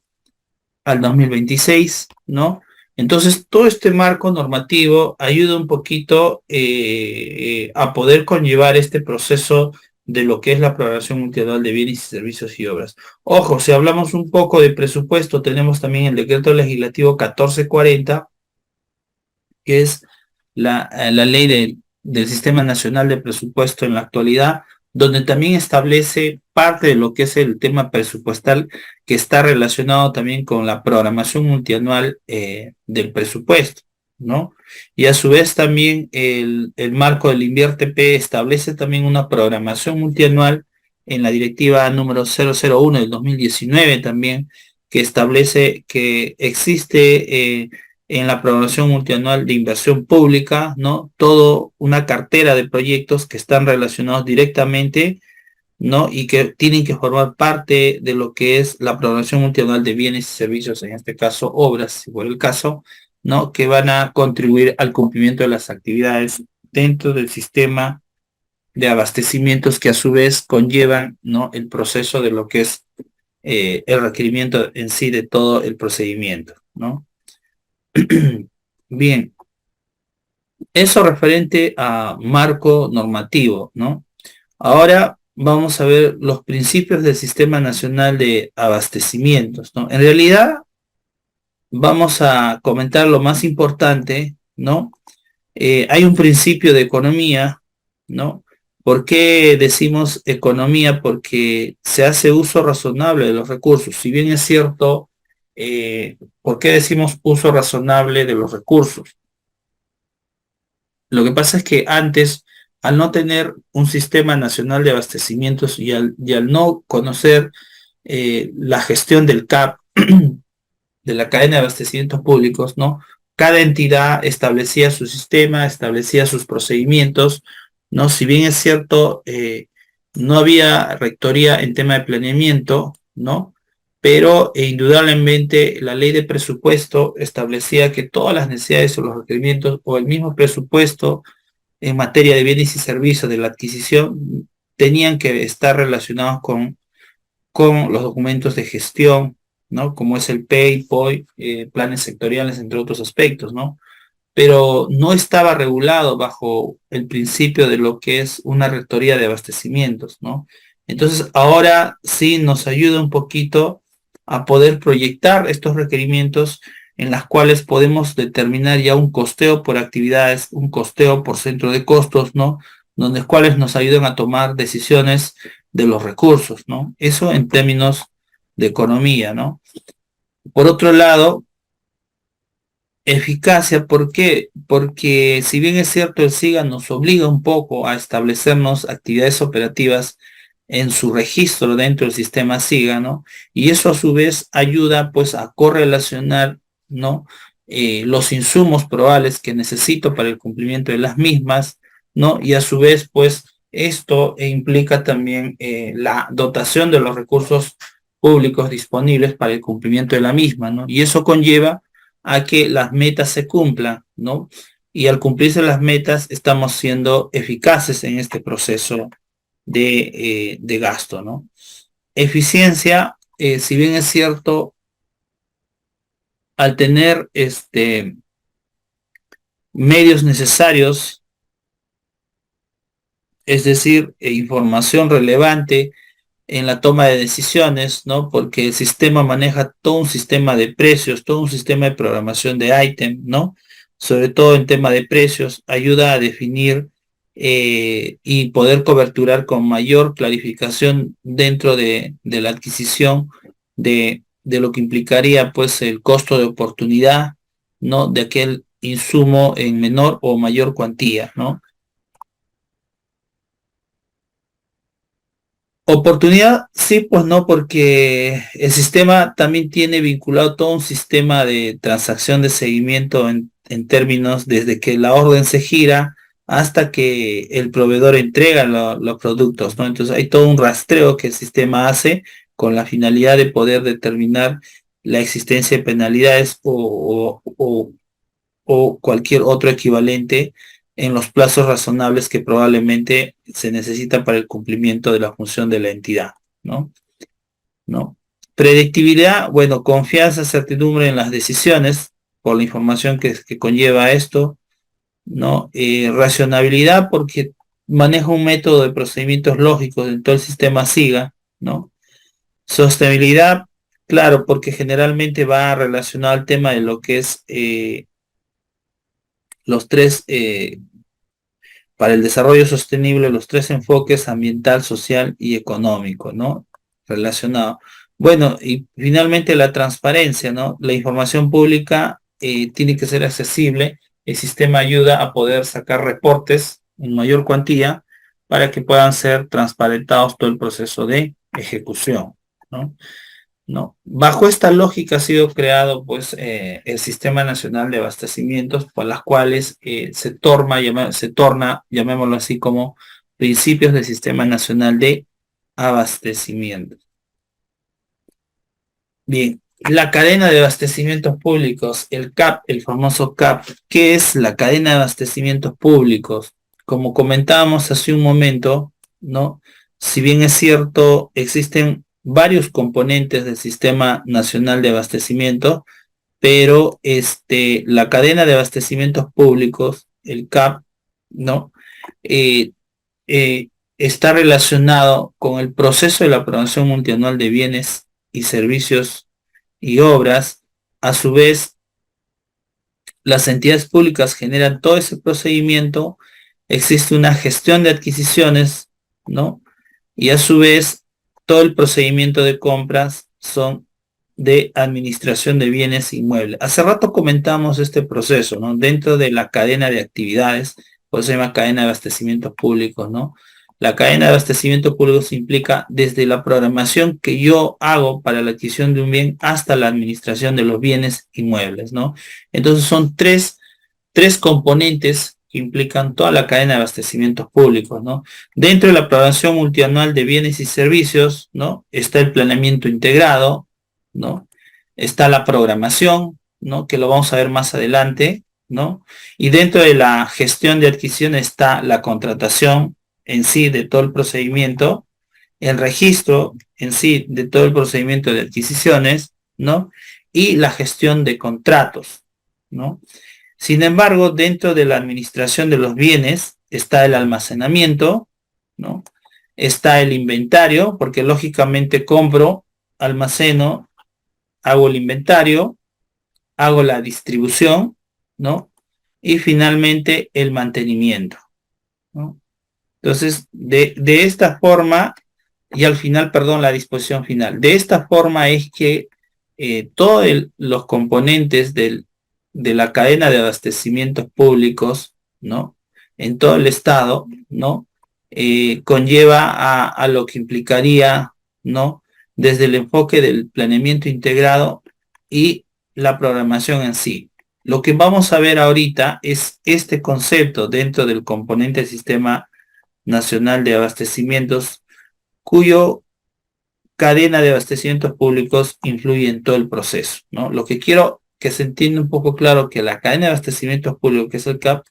al 2026, ¿no? Entonces, todo este marco normativo ayuda un poquito a poder conllevar este proceso de lo que es la programación multianual de bienes y servicios y obras. Ojo, si hablamos un poco de presupuesto, tenemos también el decreto legislativo 1440, que es la ley del Sistema Nacional de Presupuesto en la actualidad, donde también establece parte de lo que es el tema presupuestal, que está relacionado también con la programación multianual del presupuesto, ¿no? Y a su vez también el marco del INVIERTE-P establece también una programación multianual en la directiva número 001 del 2019 también, que establece que existe en la programación multianual de inversión pública, ¿no? Todo una cartera de proyectos que están relacionados directamente, ¿no? Y que tienen que formar parte de lo que es la programación multianual de bienes y servicios, en este caso obras, si fuera el caso, ¿no? Que van a contribuir al cumplimiento de las actividades dentro del sistema de abastecimientos que a su vez conllevan, ¿no?, el proceso de lo que es el requerimiento en sí de todo el procedimiento, ¿no? Bien, eso referente a marco normativo, ¿no? Ahora vamos a ver los principios del Sistema Nacional de Abastecimientos, ¿no? En realidad vamos a comentar lo más importante, ¿no? Hay un principio de economía, ¿no? ¿Por qué decimos economía? Porque se hace uso razonable de los recursos. Si bien es cierto, ¿por qué decimos uso razonable de los recursos? Lo que pasa es que antes, al no tener un sistema nacional de abastecimientos y al no conocer la gestión del CAP, de la cadena de abastecimientos públicos, ¿no? Cada entidad establecía su sistema, establecía sus procedimientos, ¿no? Si bien es cierto, no había rectoría en tema de planeamiento, ¿no? pero indudablemente la ley de presupuesto establecía que todas las necesidades o los requerimientos o el mismo presupuesto en materia de bienes y servicios de la adquisición tenían que estar relacionados con los documentos de gestión, ¿no? Como es el PEI, POI, planes sectoriales, entre otros aspectos, ¿no? Pero no estaba regulado bajo el principio de lo que es una rectoría de abastecimientos, ¿no? Entonces, ahora sí nos ayuda un poquito a poder proyectar estos requerimientos en las cuales podemos determinar ya un costeo por actividades, un costeo por centro de costos, ¿no? Donde cuales nos ayudan a tomar decisiones de los recursos, ¿no? Eso en términos de economía, ¿no? Por otro lado, eficacia, ¿por qué? Porque si bien es cierto, el SIGA nos obliga un poco a establecernos actividades operativas en su registro dentro del sistema SIGA, ¿no? Y eso a su vez ayuda pues a correlacionar, ¿no? Los insumos probables que necesito para el cumplimiento de las mismas, ¿no? Y a su vez pues esto implica también la dotación de los recursos públicos disponibles para el cumplimiento de la misma, ¿no? Y eso conlleva a que las metas se cumplan, ¿no? Y al cumplirse las metas estamos siendo eficaces en este proceso de gasto, ¿no? Eficiencia, si bien es cierto, al tener medios necesarios, es decir, información relevante en la toma de decisiones, ¿no? Porque el sistema maneja todo un sistema de precios, todo un sistema de programación de ítem, ¿no? Sobre todo en tema de precios, ayuda a definir y poder coberturar con mayor clarificación dentro de la adquisición de lo que implicaría pues el costo de oportunidad, ¿no? De aquel insumo en menor o mayor cuantía, ¿no? Oportunidad, sí, pues no, porque el sistema también tiene vinculado todo un sistema de transacción de seguimiento en términos desde que la orden se gira hasta que el proveedor entrega los productos, ¿no? Entonces hay todo un rastreo que el sistema hace con la finalidad de poder determinar la existencia de penalidades o cualquier otro equivalente en los plazos razonables que probablemente se necesitan para el cumplimiento de la función de la entidad, ¿no? ¿No? Predictibilidad, bueno, confianza, certidumbre en las decisiones por la información que conlleva esto, ¿no? Racionalidad porque maneja un método de procedimientos lógicos en todo el sistema SIGA, ¿no? Sostenibilidad, claro, porque generalmente va relacionado al tema de lo que es los tres para el desarrollo sostenible, los tres enfoques ambiental, social y económico, ¿no? Relacionado. Bueno, y finalmente la transparencia, ¿no? La información pública tiene que ser accesible. El sistema ayuda a poder sacar reportes en mayor cuantía para que puedan ser transparentados todo el proceso de ejecución, ¿no? ¿No? Bajo esta lógica ha sido creado pues el Sistema Nacional de Abastecimientos, por las cuales se torna, llamémoslo así, como principios del Sistema Nacional de Abastecimiento. Bien, la cadena de abastecimientos públicos, el CAP, el famoso CAP. ¿Qué es la cadena de abastecimientos públicos? Como comentábamos hace un momento, ¿no? Si bien es cierto, existen varios componentes del Sistema Nacional de Abastecimiento, pero la cadena de abastecimientos públicos, el CAP, ¿no? Eh, Está relacionado con el proceso de la programación multianual de bienes y servicios y obras. A su vez, las entidades públicas generan todo ese procedimiento, existe una gestión de adquisiciones, ¿no? Y a su vez, todo el procedimiento de compras son de administración de bienes inmuebles. Hace rato comentamos este proceso, ¿no? Dentro de la cadena de actividades, pues se llama cadena de abastecimientos públicos, ¿no? La cadena de abastecimiento público se implica desde la programación que yo hago para la adquisición de un bien hasta la administración de los bienes inmuebles, ¿no? Entonces son tres componentes que implican toda la cadena de abastecimientos públicos, ¿no? Dentro de la programación multianual de bienes y servicios, ¿no? Está el planeamiento integrado, ¿no? Está la programación, ¿no? Que lo vamos a ver más adelante, ¿no? Y dentro de la gestión de adquisición está la contratación en sí de todo el procedimiento, el registro en sí de todo el procedimiento de adquisiciones, ¿no? Y la gestión de contratos, ¿no? Sin embargo, dentro de la administración de los bienes está el almacenamiento, ¿no? Está el inventario, porque lógicamente compro, almaceno, hago el inventario, hago la distribución, ¿no? Y finalmente el mantenimiento, ¿no? Entonces, de esta forma, y al final, perdón, la disposición final, de esta forma es que todos los componentes de la cadena de abastecimientos públicos, ¿no? En todo el estado, ¿no? Conlleva a lo que implicaría, ¿no? Desde el enfoque del planeamiento integrado y la programación en sí. Lo que vamos a ver ahorita es este concepto dentro del componente del sistema nacional de abastecimientos, cuyo cadena de abastecimientos públicos influye en todo el proceso, ¿no? Lo que quiero que se entienda un poco claro que la cadena de abastecimientos públicos, que es el CAP,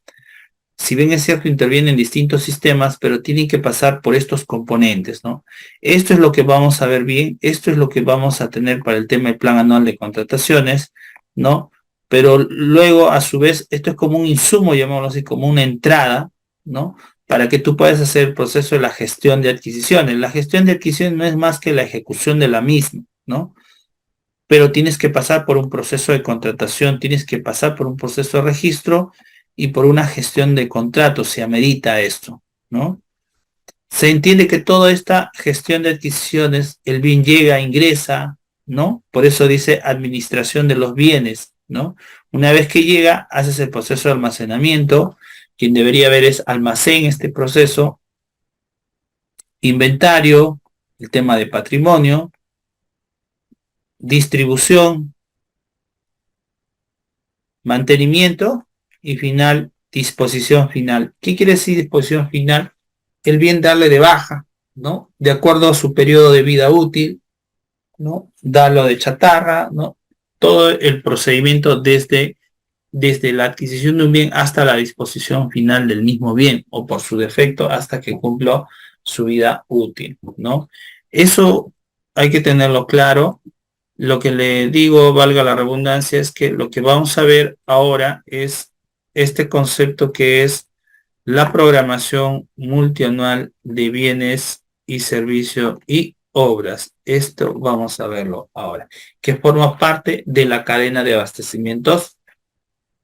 si bien es cierto, interviene en distintos sistemas, pero tienen que pasar por estos componentes, ¿no? Esto es lo que vamos a ver bien, esto es lo que vamos a tener para el tema del plan anual de contrataciones, ¿no? Pero luego, a su vez, esto es como un insumo, llamémoslo así, como una entrada, ¿no? Para que tú puedas hacer el proceso de la gestión de adquisiciones. La gestión de adquisiciones no es más que la ejecución de la misma, ¿no? Pero tienes que pasar por un proceso de contratación, tienes que pasar por un proceso de registro y por una gestión de contratos, se amerita esto, ¿no? Se entiende que toda esta gestión de adquisiciones, el bien llega, ingresa, ¿no? Por eso dice administración de los bienes, ¿no? Una vez que llega, haces el proceso de almacenamiento, quien debería ver es almacén este proceso, inventario, el tema de patrimonio, distribución, mantenimiento y final, disposición final. ¿Qué quiere decir disposición final? El bien darle de baja, ¿no? De acuerdo a su periodo de vida útil, ¿no? Darlo de chatarra, ¿no? Todo el procedimiento desde la adquisición de un bien hasta la disposición final del mismo bien o por su defecto hasta que cumpla su vida útil, ¿no? Eso hay que tenerlo claro. Lo que le digo, valga la redundancia, es que lo que vamos a ver ahora es este concepto que es la programación multianual de bienes y servicios y obras. Esto vamos a verlo ahora, que forma parte de la cadena de abastecimientos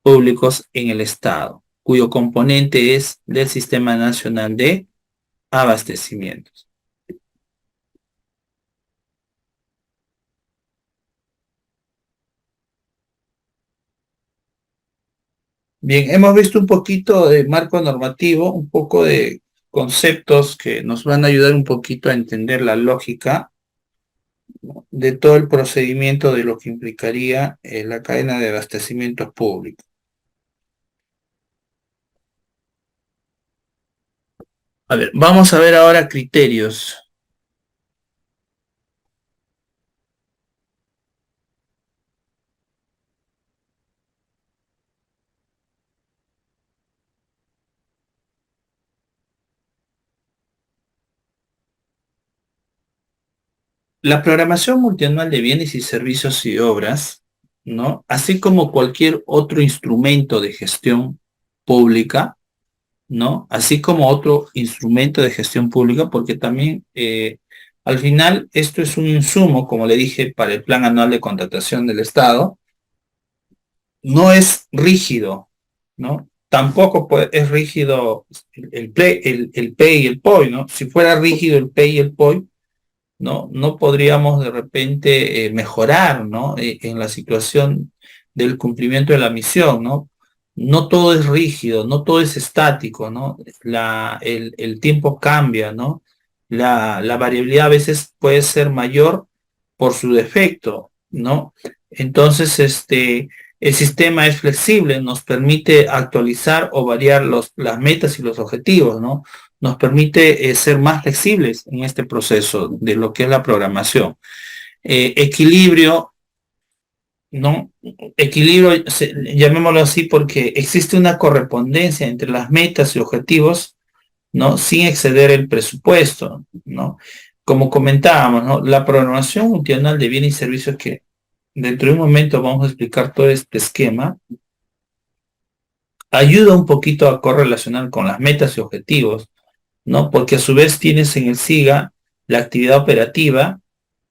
públicos en el Estado, cuyo componente es del Sistema Nacional de Abastecimientos. Bien, hemos visto un poquito de marco normativo, un poco de conceptos que nos van a ayudar un poquito a entender la lógica, ¿no? De todo el procedimiento de lo que implicaría la cadena de abastecimientos públicos. A ver, vamos a ver ahora criterios. La programación multianual de bienes y servicios y obras, ¿no? Así como cualquier otro instrumento de gestión pública, ¿no? Así como otro instrumento de gestión pública, porque también al final esto es un insumo, como le dije, para el plan anual de contratación del Estado, no es rígido, ¿no? Tampoco es rígido el P y el POI, ¿no? Si fuera rígido el P y el POI, no podríamos de repente mejorar, ¿no? En la situación del cumplimiento de la misión, ¿no? No todo es rígido, no todo es estático, ¿no? El tiempo cambia, ¿no? La variabilidad a veces puede ser mayor por su defecto, ¿no? Entonces, el sistema es flexible, nos permite actualizar o variar las metas y los objetivos, ¿no? Nos permite ser más flexibles en este proceso de lo que es la programación. Equilibrio ¿no? Equilibrio, llamémoslo así, porque existe una correspondencia entre las metas y objetivos, ¿no? Sin exceder el presupuesto, ¿no? Como comentábamos, ¿no? La programación multianual de bienes y servicios, que dentro de un momento vamos a explicar todo este esquema, ayuda un poquito a correlacionar con las metas y objetivos, ¿no? Porque a su vez tienes en el SIGA la actividad operativa,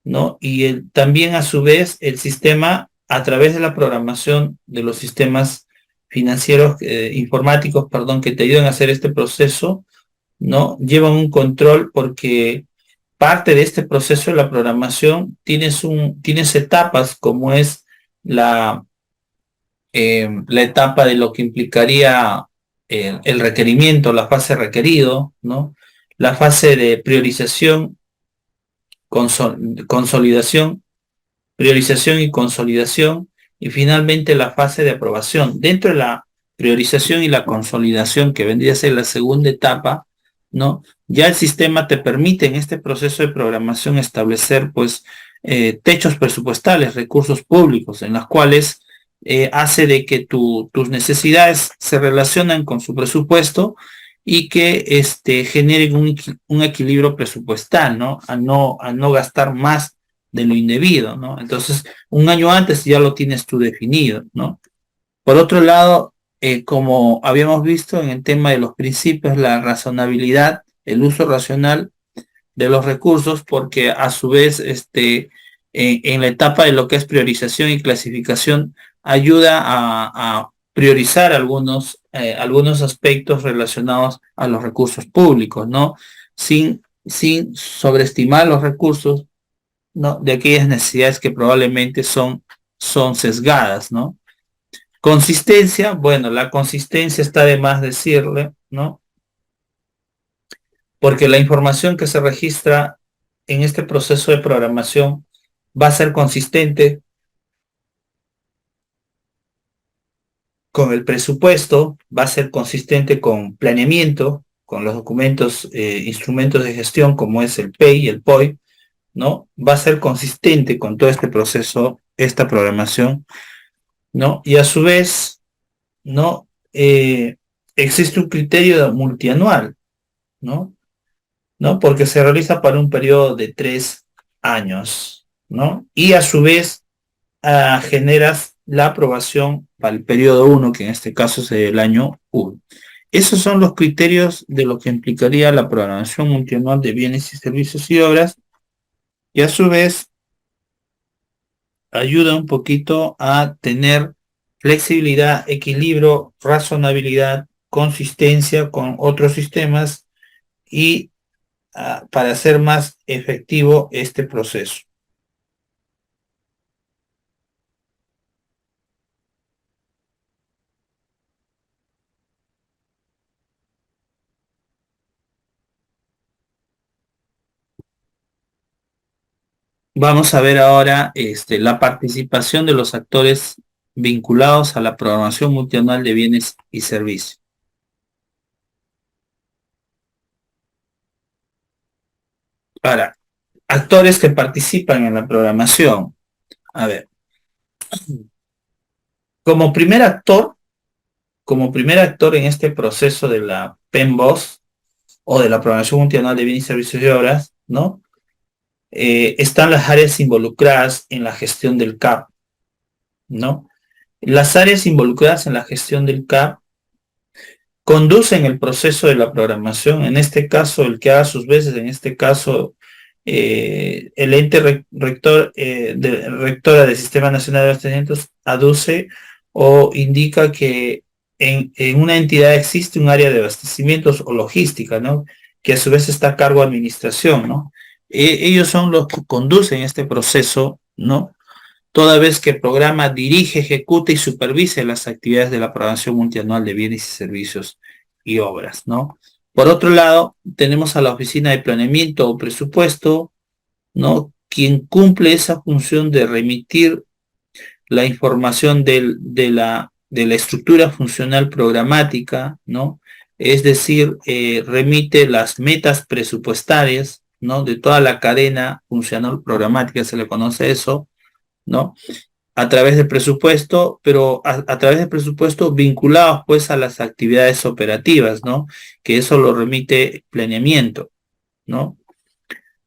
¿no? Y también a su vez el sistema, a través de la programación de los sistemas financieros, informáticos, perdón, que te ayudan a hacer este proceso, ¿no? Llevan un control, porque parte de este proceso de la programación tienes etapas, como es la, la etapa de lo que implicaría el requerimiento, la fase requerido, ¿no? La fase de priorización, consolidación, priorización y consolidación, y finalmente la fase de aprobación. Dentro de la priorización y la consolidación, que vendría a ser la segunda etapa, ¿no? Ya el sistema te permite en este proceso de programación establecer, pues, techos presupuestales, recursos públicos, en las cuales hace de que tus necesidades se relacionan con su presupuesto, y que generen un equilibrio presupuestal, ¿no? A no gastar más de lo indebido, ¿no? Entonces, un año antes ya lo tienes tú definido, ¿no? Por otro lado, como habíamos visto en el tema de los principios, la razonabilidad, el uso racional de los recursos, porque a su vez, en la etapa de lo que es priorización y clasificación, ayuda a priorizar algunos aspectos relacionados a los recursos públicos, ¿no? Sin sobreestimar los recursos, ¿no? De aquellas necesidades que probablemente son sesgadas, ¿no? Consistencia, bueno, la consistencia está de más decirle, ¿no? Porque la información que se registra en este proceso de programación va a ser consistente con el presupuesto, va a ser consistente con planeamiento, con los documentos, instrumentos de gestión como es el PEI y el POI, ¿no? Va a ser consistente con todo este proceso, esta programación, ¿no? Y a su vez, ¿no? Existe un criterio multianual, ¿no? ¿No? Porque se realiza para un periodo de 3 años, ¿no? Y a su vez generas la aprobación para el periodo 1, que en este caso es el año 1. Esos son los criterios de lo que implicaría la programación multianual de bienes y servicios y obras, y a su vez ayuda un poquito a tener flexibilidad, equilibrio, razonabilidad, consistencia con otros sistemas, y para hacer más efectivo este proceso. Vamos a ver ahora la participación de los actores vinculados a la programación multianual de bienes y servicios. Ahora, actores que participan en la programación. A ver, como primer actor, como primer actor en este proceso de la PEMBOS, o de la programación multianual de bienes y servicios y obras, ¿no? Están las áreas involucradas en la gestión del CAP, ¿no? Las áreas involucradas en la gestión del CAP conducen el proceso de la programación. En este caso, el que haga sus veces, en este caso, el ente rector, rectora del Sistema Nacional de Abastecimientos, aduce o indica que en una entidad existe un área de abastecimientos o logística, ¿no? Que a su vez está a cargo de administración, ¿no? Ellos son los que conducen este proceso, ¿no? Toda vez que programa, dirige, ejecuta y supervise las actividades de la programación multianual de bienes y servicios y obras, ¿no? Por otro lado, tenemos a la oficina de planeamiento o presupuesto, ¿no? Quien cumple esa función de remitir la información de la estructura funcional programática, ¿no? Es decir, remite las metas presupuestarias, ¿no? De toda la cadena funcional programática, se le conoce eso, ¿no? a través del presupuesto, pero a través del presupuesto vinculados pues a las actividades operativas, ¿no? Que eso lo remite planeamiento, ¿no?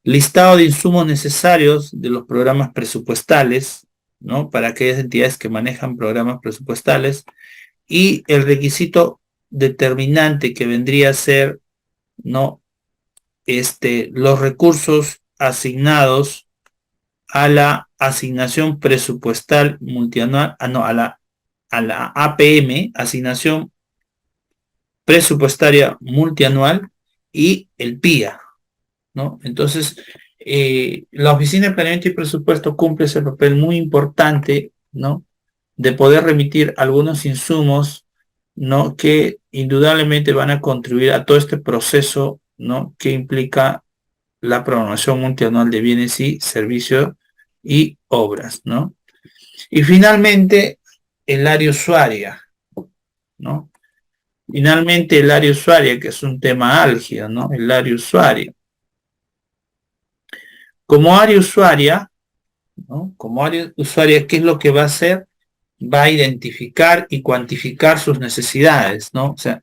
Listado de insumos necesarios de los programas presupuestales, ¿no? Para aquellas entidades que manejan programas presupuestales y el requisito determinante que vendría a ser, ¿no? Los recursos asignados a la asignación presupuestal multianual, no, a la APM, asignación presupuestaria multianual y el PIA, ¿no? Entonces, la Oficina de Planeamiento y Presupuesto cumple ese papel muy importante, ¿no? De poder remitir algunos insumos, ¿no? Que indudablemente van a contribuir a todo este proceso, ¿no? Que implica la programación multianual de bienes y servicios y obras, ¿no? Y finalmente, el área usuaria, ¿no? Finalmente, el área usuaria, que es un tema álgido, ¿no? El área usuaria. Como área usuaria, ¿no? Como área usuaria, ¿qué es lo que va a hacer? Va a identificar y cuantificar sus necesidades, ¿no? O sea,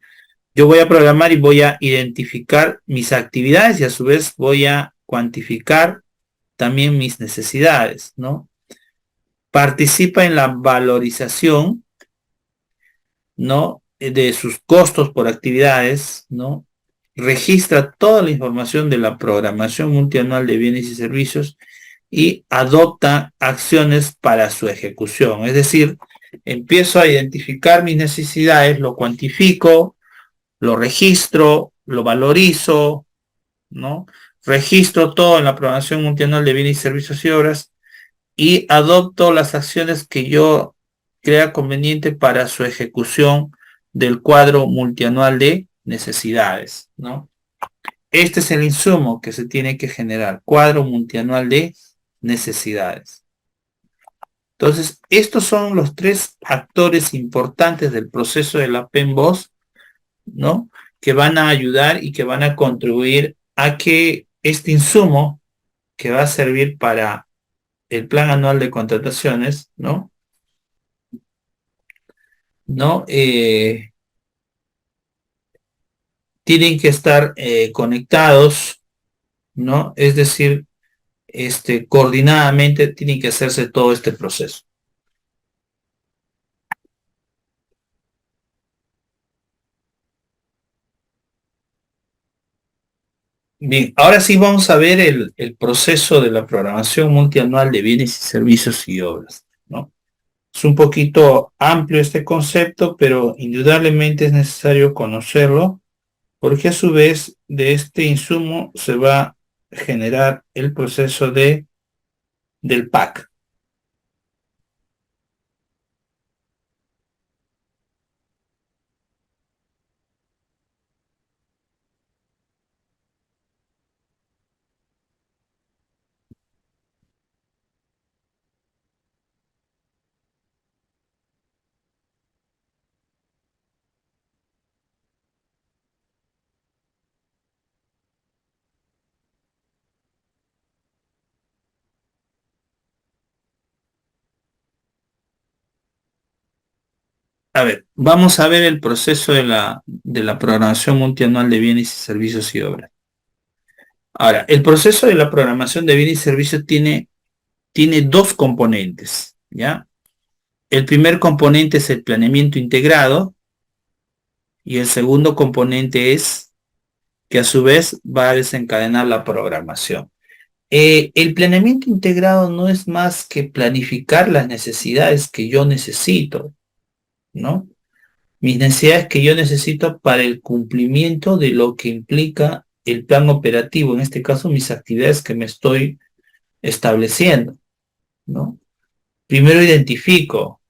yo voy a programar y voy a identificar mis actividades y a su vez voy a cuantificar también mis necesidades, ¿no? Participa en la valorización, ¿no? De sus costos por actividades, ¿no? Registra toda la información de la programación multianual de bienes y servicios y adopta acciones para su ejecución. Es decir, empiezo a identificar mis necesidades, lo cuantifico, lo registro, lo valorizo, ¿no? Registro todo en la programación multianual de bienes y servicios y obras y adopto las acciones que yo crea conveniente para su ejecución del cuadro multianual de necesidades, ¿no? Este es el insumo que se tiene que generar, cuadro multianual de necesidades. Entonces, estos son los tres actores importantes del proceso de la PEMBOS, ¿no? Que van a ayudar y que van a contribuir a que este insumo que va a servir para el plan anual de contrataciones, ¿no? ¿No? Tienen que estar conectados, ¿no? Es decir, coordinadamente tiene que hacerse todo este proceso. Bien, ahora sí vamos a ver el proceso de la programación multianual de bienes y servicios y obras, ¿no? Es un poquito amplio este concepto, pero indudablemente es necesario conocerlo, porque a su vez de este insumo se va a generar el proceso del PAC. A ver, vamos a ver el proceso de la programación multianual de bienes y servicios y obras. Ahora, el proceso de la programación de bienes y servicios tiene dos componentes, ¿ya? El primer componente es el planeamiento integrado y el segundo componente es que a su vez va a desencadenar la programación. El planeamiento integrado no es más que planificar las necesidades que yo necesito, ¿no? Mis necesidades que yo necesito para el cumplimiento de lo que implica el plan operativo, en este caso mis actividades que me estoy estableciendo, ¿no? Primero identifico,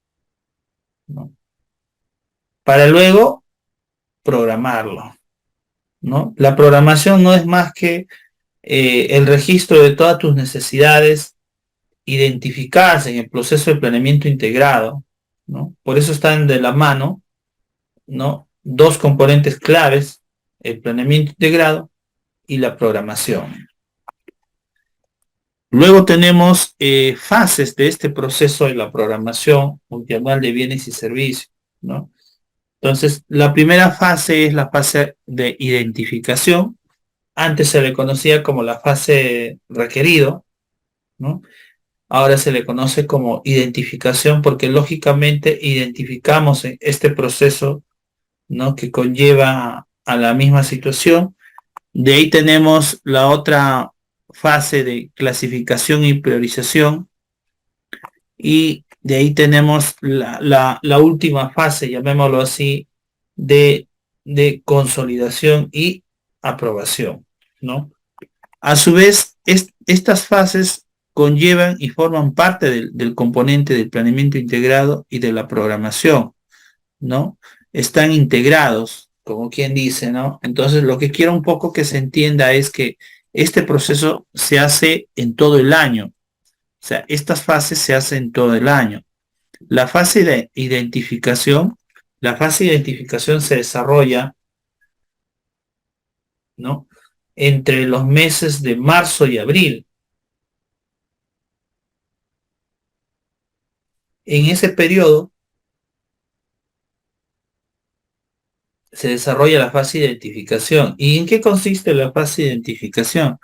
¿no? Para luego programarlo, ¿no? La programación no es más que el registro de todas tus necesidades identificadas en el proceso de planeamiento integrado, ¿no? Por eso están de la mano, ¿no? Dos componentes claves, el planeamiento integrado y la programación. Luego tenemos fases de este proceso de la programación multianual de bienes y servicios, ¿no? Entonces, la primera fase es la fase de identificación. Antes se le conocía como la fase requerido, ¿no? Ahora se le conoce como identificación porque lógicamente identificamos este proceso, ¿no? Que conlleva a la misma situación. De ahí tenemos la otra fase de clasificación y priorización y de ahí tenemos la última fase, llamémoslo así, de, de consolidación y aprobación, ¿no? A su vez, estas fases conllevan y forman parte del componente del planeamiento integrado y de la programación, ¿no? Están integrados, como quien dice, ¿no? Entonces, lo que quiero un poco que se entienda es que este proceso se hace en todo el año, o sea, estas fases se hacen todo el año. La fase de identificación, la fase de identificación se desarrolla, ¿no? Entre los meses de marzo y abril. En ese periodo se desarrolla la fase de identificación. ¿Y en qué consiste la fase de identificación?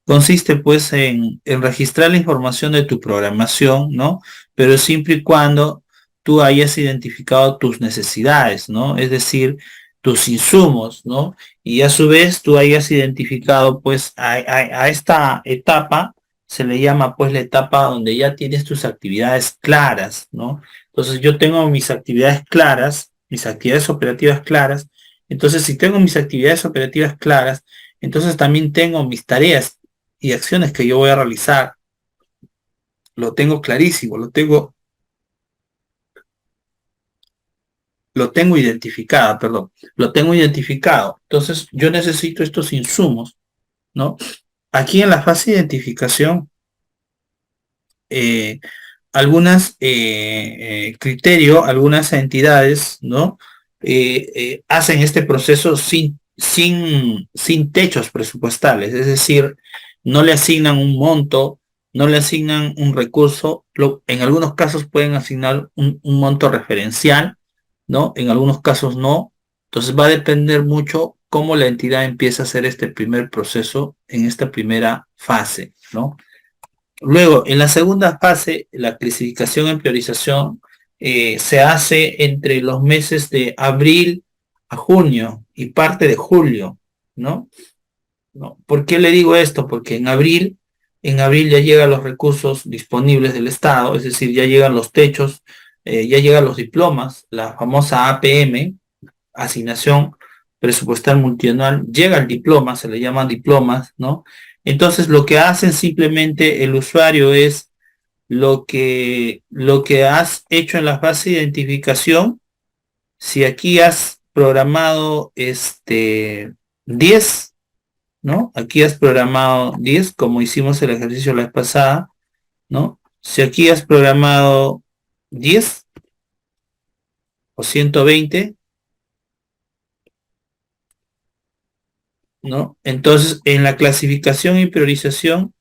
Consiste pues en registrar la información de tu programación, ¿no? Pero siempre y cuando tú hayas identificado tus necesidades, ¿no? Es decir, tus insumos, ¿no? Y a su vez tú hayas identificado pues a esta etapa, se le llama pues la etapa donde ya tienes tus actividades claras, ¿no? Entonces yo tengo mis actividades claras, mis actividades operativas claras. Entonces si tengo mis actividades operativas claras, entonces también tengo mis tareas y acciones que yo voy a realizar. Lo tengo clarísimo, lo tengo identificada, perdón, lo tengo identificado. Entonces yo necesito estos insumos, ¿no? Aquí en la fase de identificación, eh, algunas criterio, algunas entidades, ¿no? Hacen este proceso sin techos presupuestales, es decir, no le asignan un monto, no le asignan un recurso, en algunos casos pueden asignar un monto referencial, ¿no? En algunos casos no. Entonces va a depender mucho cómo la entidad empieza a hacer este primer proceso en esta primera fase, ¿no? Luego, en la segunda fase, la clasificación en priorización se hace entre los meses de abril a junio y parte de julio, ¿no? ¿No? ¿Por qué le digo esto? Porque en abril ya llegan los recursos disponibles del Estado, es decir, ya llegan los techos, ya llegan los diplomas, la famosa APM, asignación presupuestal multianual, llega el diploma, se le llaman diplomas, ¿no? Entonces lo que hacen simplemente el usuario es lo que has hecho en la fase de identificación, si aquí has programado 10, ¿no? Aquí has programado 10 como hicimos el ejercicio la vez pasada, ¿no? Si aquí has programado 10 o 120, ¿no? Entonces, en la clasificación y priorización,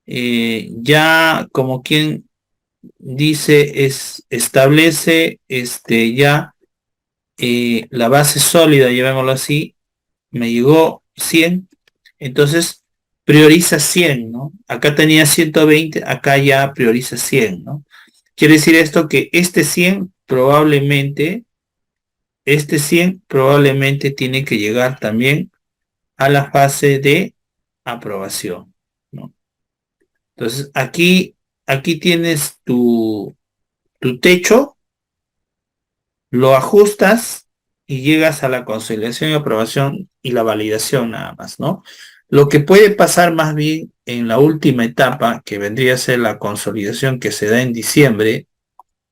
ya como quien dice, establece ya la base sólida, llamémoslo así, me llegó 100, entonces prioriza 100, ¿no? Acá tenía 120, acá ya prioriza 100, ¿no? Quiere decir esto que este 100 probablemente tiene que llegar también a la fase de aprobación, ¿no? Entonces aquí tienes tu techo, lo ajustas y llegas a la conciliación y aprobación y la validación nada más, ¿no? Lo que puede pasar más bien en la última etapa, que vendría a ser la consolidación que se da en diciembre,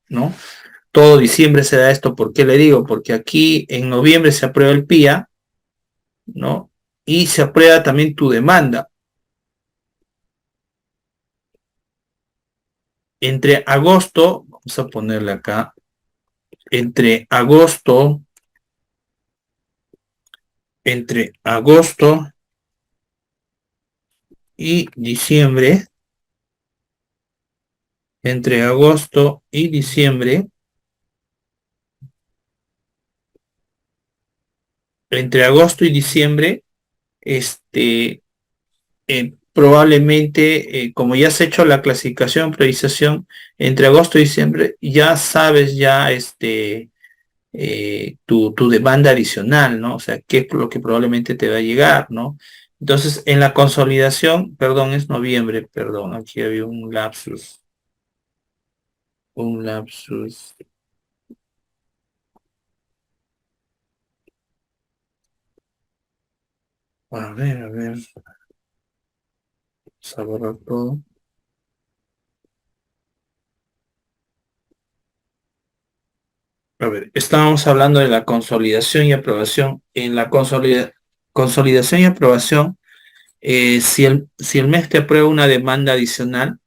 ¿no? Todo diciembre se da esto, ¿por qué le digo? Porque aquí en noviembre se aprueba el PIA, ¿no? Y se aprueba también tu demanda. Entre agosto, vamos a ponerle acá, entre agosto y diciembre, entre agosto y diciembre, entre agosto y diciembre, este, probablemente, como ya has hecho la clasificación, priorización, entre agosto y diciembre, ya sabes ya tu demanda adicional, ¿no? O sea, qué es lo que probablemente te va a llegar, ¿no? Entonces, en la consolidación, perdón, es noviembre, perdón, aquí había un lapsus, a ver, saborrar todo. A ver, estábamos hablando de la consolidación y aprobación. En la consolidación y aprobación, si el mes te aprueba una demanda adicional,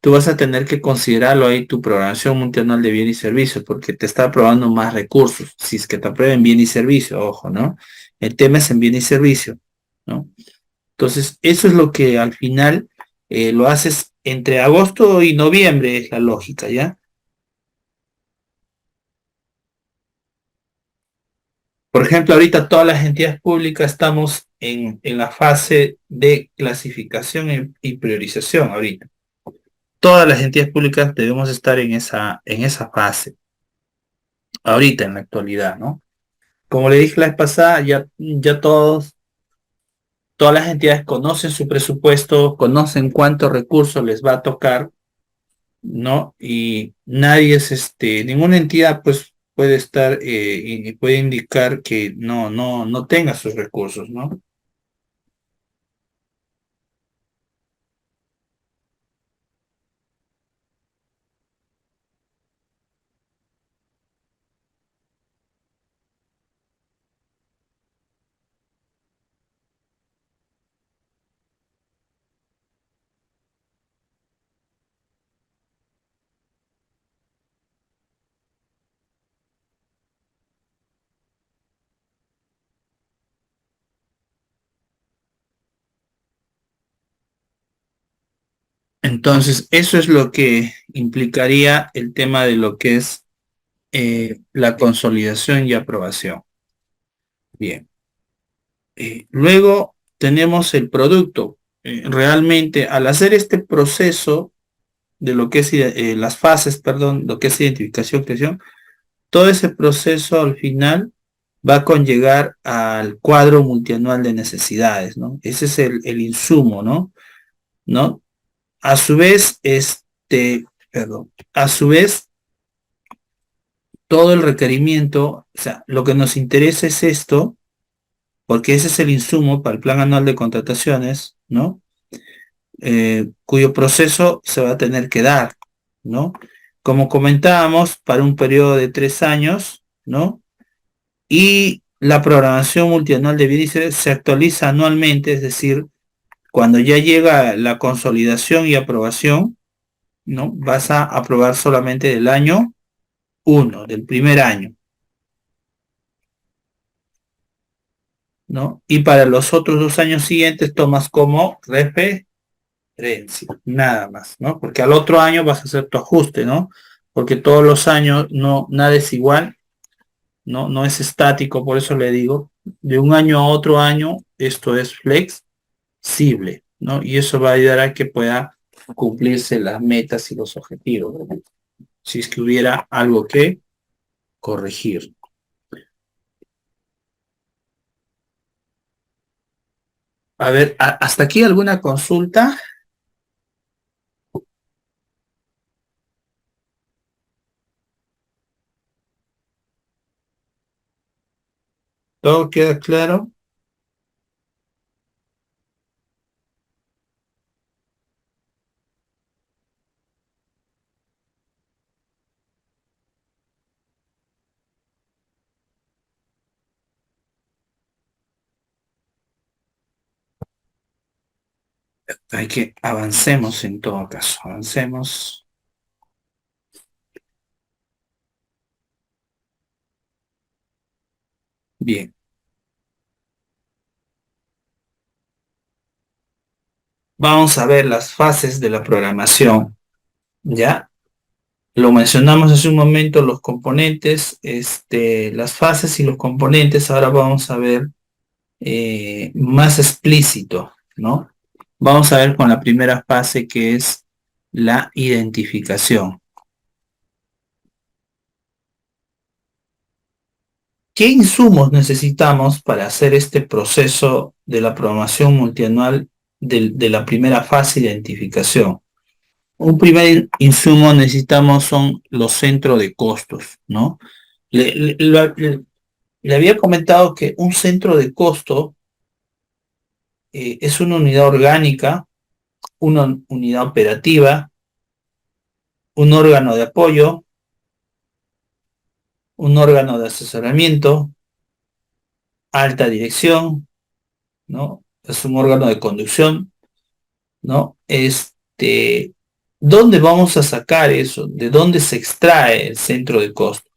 tú vas a tener que considerarlo ahí tu programación multianual de bien y servicio, porque te está aprobando más recursos. Si es que te aprueben bien y servicio, ojo, ¿no? El tema es en bien y servicio, ¿no? Entonces, eso es lo que al final lo haces entre agosto y noviembre, es la lógica, ¿ya? Por ejemplo, ahorita todas las entidades públicas estamos en la fase de clasificación y priorización ahorita. Todas las entidades públicas debemos estar en esa fase, ahorita en la actualidad, ¿no? Como le dije la vez pasada, ya todas las entidades conocen su presupuesto, conocen cuántos recursos les va a tocar, ¿no? Y nadie ninguna entidad pues puede estar y puede indicar que no tenga sus recursos, ¿no? Entonces, eso es lo que implicaría el tema de lo que es la consolidación y aprobación. Bien. Luego tenemos el producto. Realmente, al hacer este proceso de lo que es las fases, perdón, lo que es identificación, creación, todo ese proceso al final va a conllegar al cuadro multianual de necesidades, ¿no? Ese es el insumo, ¿no? ¿No? A su vez, perdón, a su vez, todo el requerimiento, o sea, lo que nos interesa es esto, porque ese es el insumo para el plan anual de contrataciones, ¿no? Cuyo proceso se va a tener que dar, ¿no? Como comentábamos, para un periodo de 3 años, ¿no? Y la programación multianual de bienes se actualiza anualmente, es decir, cuando ya llega la consolidación y aprobación, ¿no? Vas a aprobar solamente del año uno, del primer año, ¿no? Y para los otros 2 años siguientes tomas como referencia, nada más, ¿no? Porque al otro año vas a hacer tu ajuste, ¿no? Porque todos los años no, nada es igual, ¿no? No es estático, por eso le digo, de un año a otro año, esto es flexible, ¿no? Y eso va a ayudar a que pueda cumplirse las metas y los objetivos, ¿no? Si es que hubiera algo que corregir. A ver, ¿hasta aquí alguna consulta? ¿Todo queda claro? Hay que avancemos en todo caso, avancemos. Bien, vamos a ver las fases de la programación, ¿ya? Lo mencionamos hace un momento, los componentes, las fases y los componentes. Ahora vamos a ver más explícito, ¿no? Vamos a ver con la primera fase que es la identificación. ¿Qué insumos necesitamos para hacer este proceso de la programación multianual de la primera fase de identificación? Un primer insumo necesitamos son los centros de costos, ¿no? Le había comentado que un centro de costo es una unidad orgánica, una unidad operativa, un órgano de apoyo, un órgano de asesoramiento, alta dirección, ¿no? Es un órgano de conducción, ¿no? ¿Dónde vamos a sacar eso? ¿De dónde se extrae el centro de costo?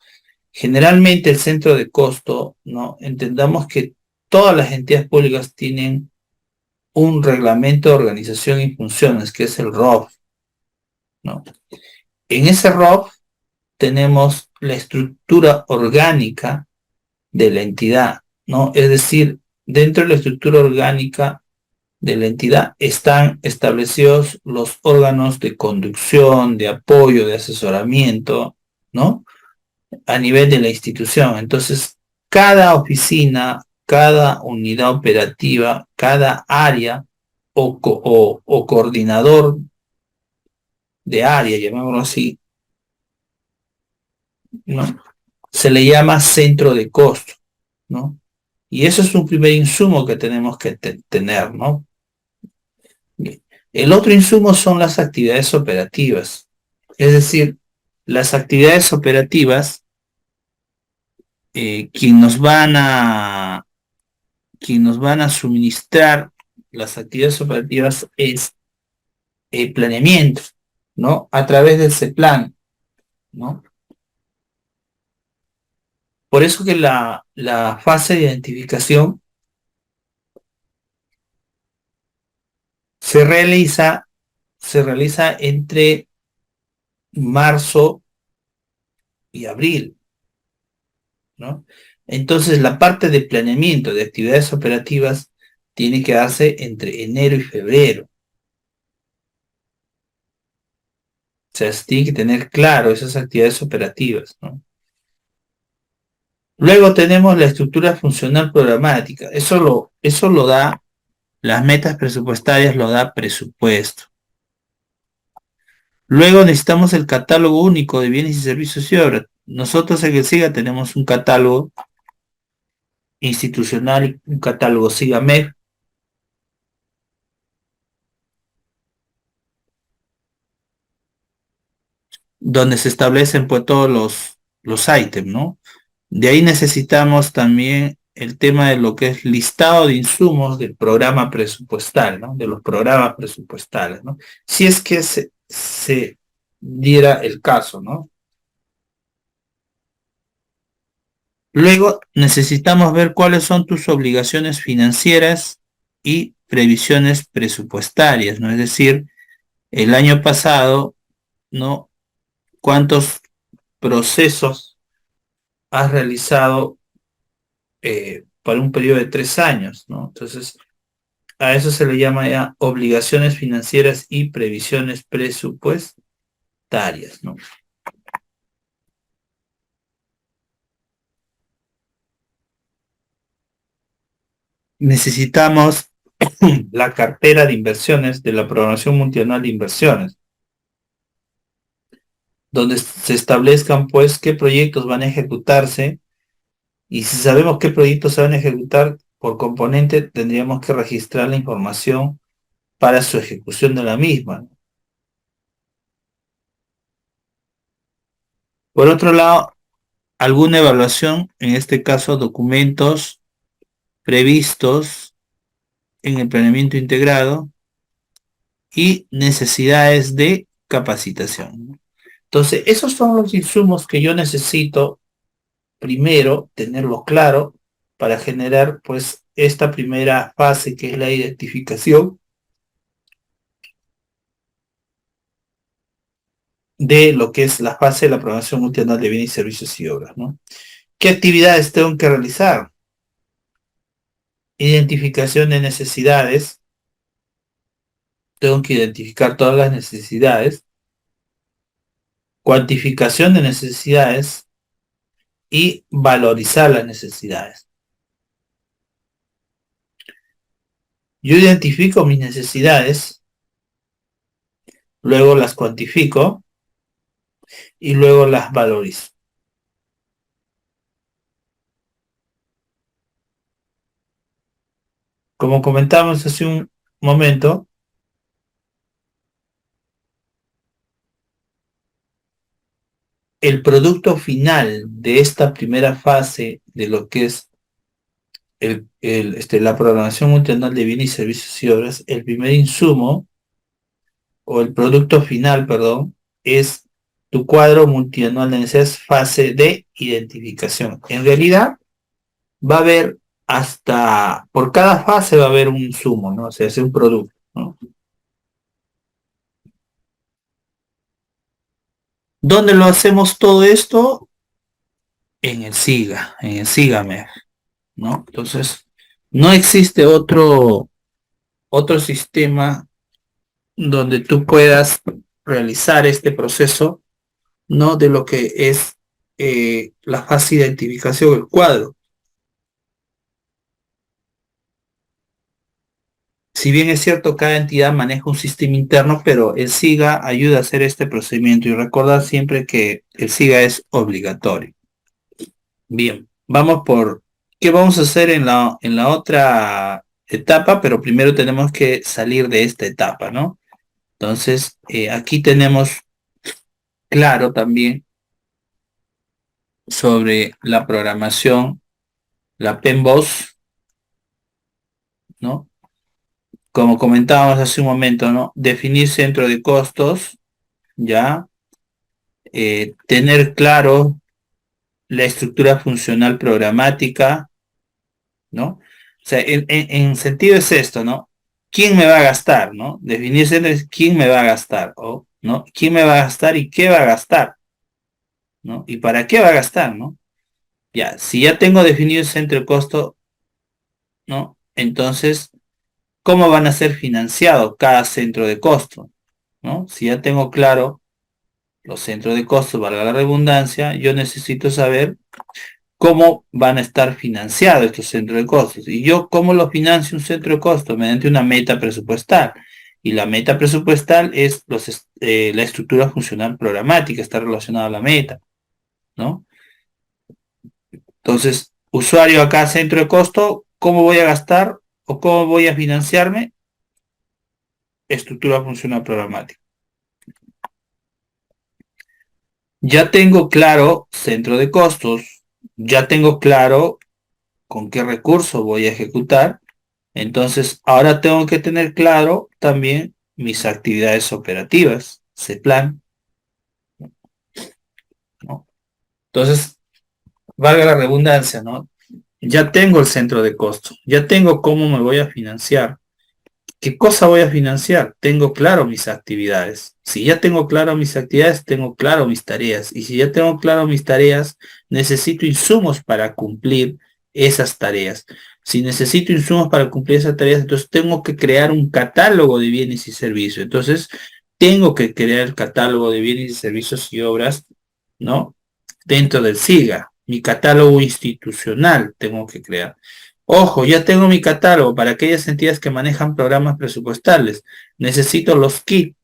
Generalmente el centro de costo, ¿no? Entendamos que todas las entidades públicas tienen un reglamento de organización y funciones, que es el ROF, ¿no? En ese ROF tenemos la estructura orgánica de la entidad, ¿no? Es decir, dentro de la estructura orgánica de la entidad están establecidos los órganos de conducción, de apoyo, de asesoramiento, ¿no? A nivel de la institución. Entonces, cada oficina, cada unidad operativa, cada área o coordinador de área, llamémoslo así, ¿no? Se le llama centro de costo, ¿no? Y eso es un primer insumo que tenemos que tener, ¿no? Bien. El otro insumo son las actividades operativas. Es decir, las actividades operativas, eh, quien nos van a, quien nos van a suministrar las actividades operativas es el planeamiento, ¿no? A través de ese plan, ¿no? Por eso que la fase de identificación se realiza, se realiza entre marzo y abril, ¿no? Entonces la parte de planeamiento de actividades operativas tiene que darse entre enero y febrero. O sea, se tiene que tener claro esas actividades operativas, ¿no? Luego tenemos la estructura funcional programática. Eso lo da, las metas presupuestarias lo da presupuesto. Luego necesitamos el catálogo único de bienes y servicios y obras. Nosotros en el SIGA tenemos un catálogo institucional, un catálogo SIGA-MEF, donde se establecen pues todos los ítems, ¿no? De ahí necesitamos también el tema de lo que es listado de insumos del programa presupuestal, ¿no? De los programas presupuestales, ¿no? Si es que se diera el caso, ¿no? Luego necesitamos ver cuáles son tus obligaciones financieras y previsiones presupuestarias, ¿no? Es decir, el año pasado, ¿no? ¿Cuántos procesos has realizado para un periodo de 3 años, ¿no? Entonces, a eso se le llama ya obligaciones financieras y previsiones presupuestarias, ¿no? Necesitamos la cartera de inversiones de la programación multianual de inversiones, donde se establezcan pues qué proyectos van a ejecutarse y si sabemos qué proyectos se van a ejecutar por componente, tendríamos que registrar la información para su ejecución de la misma. Por otro lado, alguna evaluación, en este caso documentos previstos en el planeamiento integrado y necesidades de capacitación. Entonces, esos son los insumos que yo necesito primero tenerlo claro para generar pues esta primera fase que es la identificación de lo que es la fase de la programación multianual de bienes y servicios y obras, ¿no? ¿Qué actividades tengo que realizar? Identificación de necesidades. Tengo que identificar todas las necesidades, cuantificación de necesidades y valorizar las necesidades. Yo identifico mis necesidades, luego las cuantifico y luego las valorizo. Como comentamos hace un momento, el producto final de esta primera fase de lo que es la programación multianual de bienes y servicios y obras, el primer insumo o el producto final, perdón, es tu cuadro multianual de necesidades fase de identificación. En realidad va a haber por cada fase va a haber un insumo, ¿no? O sea, es un producto, ¿no? ¿Dónde lo hacemos todo esto? En el SIGAMER, ¿no? Entonces, no existe otro sistema donde tú puedas realizar este proceso, ¿no? De lo que es la fase de identificación del cuadro. Si bien es cierto, cada entidad maneja un sistema interno, pero el SIGA ayuda a hacer este procedimiento y recordar siempre que el SIGA es obligatorio. Bien, vamos por qué vamos a hacer en la otra etapa, pero primero tenemos que salir de esta etapa, ¿no? Entonces, aquí tenemos claro también sobre la programación, la PEMBOS, ¿no? Como comentábamos hace un momento, ¿no? Definir centro de costos, ya, tener claro la estructura funcional programática, ¿no? O sea, en sentido es esto, ¿no? ¿Quién me va a gastar, ¿no? Definir centro es quién me va a gastar, o, ¿no? ¿Quién me va a gastar y qué va a gastar, ¿no? ¿Y para qué va a gastar, ¿no? Ya, si ya tengo definido el centro de costo, ¿no? Entonces, ¿cómo van a ser financiados cada centro de costo? ¿No? Si ya tengo claro los centros de costo, valga la redundancia, yo necesito saber cómo van a estar financiados estos centros de costos. Y yo, ¿cómo lo financio un centro de costos? Mediante una meta presupuestal. Y la meta presupuestal es la estructura funcional programática, está relacionada a la meta, ¿no? Entonces, usuario acá, centro de costo, ¿cómo voy a gastar o cómo voy a financiarme? Estructura funcional programática. Ya tengo claro centro de costos, ya tengo claro con qué recurso voy a ejecutar. Entonces, ahora tengo que tener claro también mis actividades operativas, ese plan, ¿no? Entonces, valga la redundancia, ¿no? Ya tengo el centro de costo, ya tengo cómo me voy a financiar. ¿Qué cosa voy a financiar? Tengo claro mis actividades. Si ya tengo claro mis actividades, tengo claro mis tareas. Y si ya tengo claro mis tareas, necesito insumos para cumplir esas tareas. Si necesito insumos para cumplir esas tareas, entonces tengo que crear un catálogo de bienes y servicios. Entonces, tengo que crear el catálogo de bienes y servicios y obras, ¿no? Dentro del SIGA. Mi catálogo institucional tengo que crear. Ojo, ya tengo mi catálogo para aquellas entidades que manejan programas presupuestales. Necesito los kits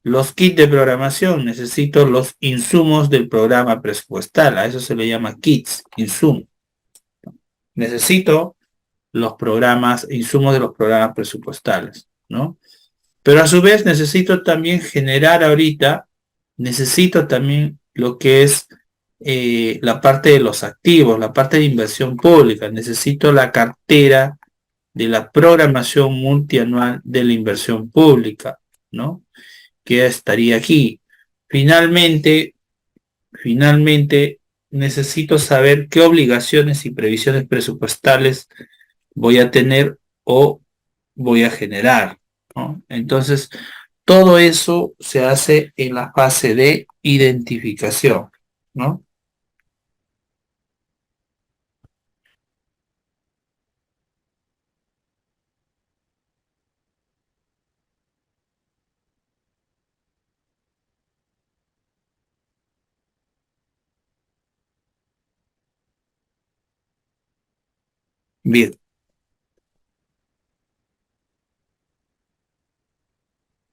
de programación, necesito los insumos del programa presupuestal. A eso se le llama kits, insumos. Necesito los programas, insumos de los programas presupuestales, ¿no? Pero a su vez necesito también generar ahorita, necesito también lo que es la parte de los activos, la parte de inversión pública. Necesito la cartera de la programación multianual de la inversión pública, ¿no? Que estaría aquí. Finalmente, finalmente, necesito saber qué obligaciones y previsiones presupuestales voy a tener o voy a generar, ¿no? Entonces, Todo eso se hace en la fase de identificación, ¿no? Bien.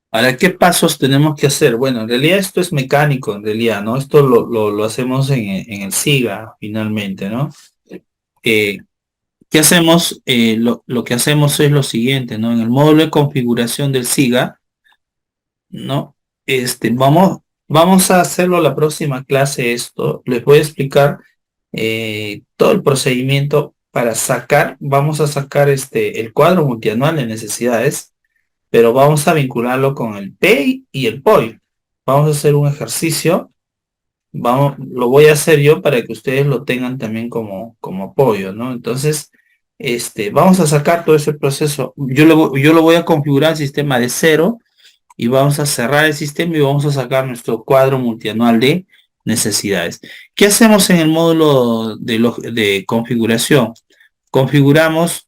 Ahora, ¿qué pasos tenemos que hacer? Bueno, en realidad esto es mecánico, en realidad, ¿no? Esto lo hacemos en el SIGA, finalmente, ¿no? Eh, ¿Qué hacemos? Lo que hacemos es lo siguiente, ¿no? En el módulo de configuración del SIGA, ¿no? Vamos a hacerlo la próxima clase esto. Les voy a explicar todo el procedimiento para sacar, vamos a sacar el cuadro multianual de necesidades, pero vamos a vincularlo con el PEI y el POI. Vamos a hacer un ejercicio, lo voy a hacer yo para que ustedes lo tengan también como apoyo, ¿no? Entonces, vamos a sacar todo ese proceso. Yo lo voy a configurar el sistema de cero y vamos a cerrar el sistema y vamos a sacar nuestro cuadro multianual de necesidades. ¿Qué hacemos en el módulo de configuración? Configuramos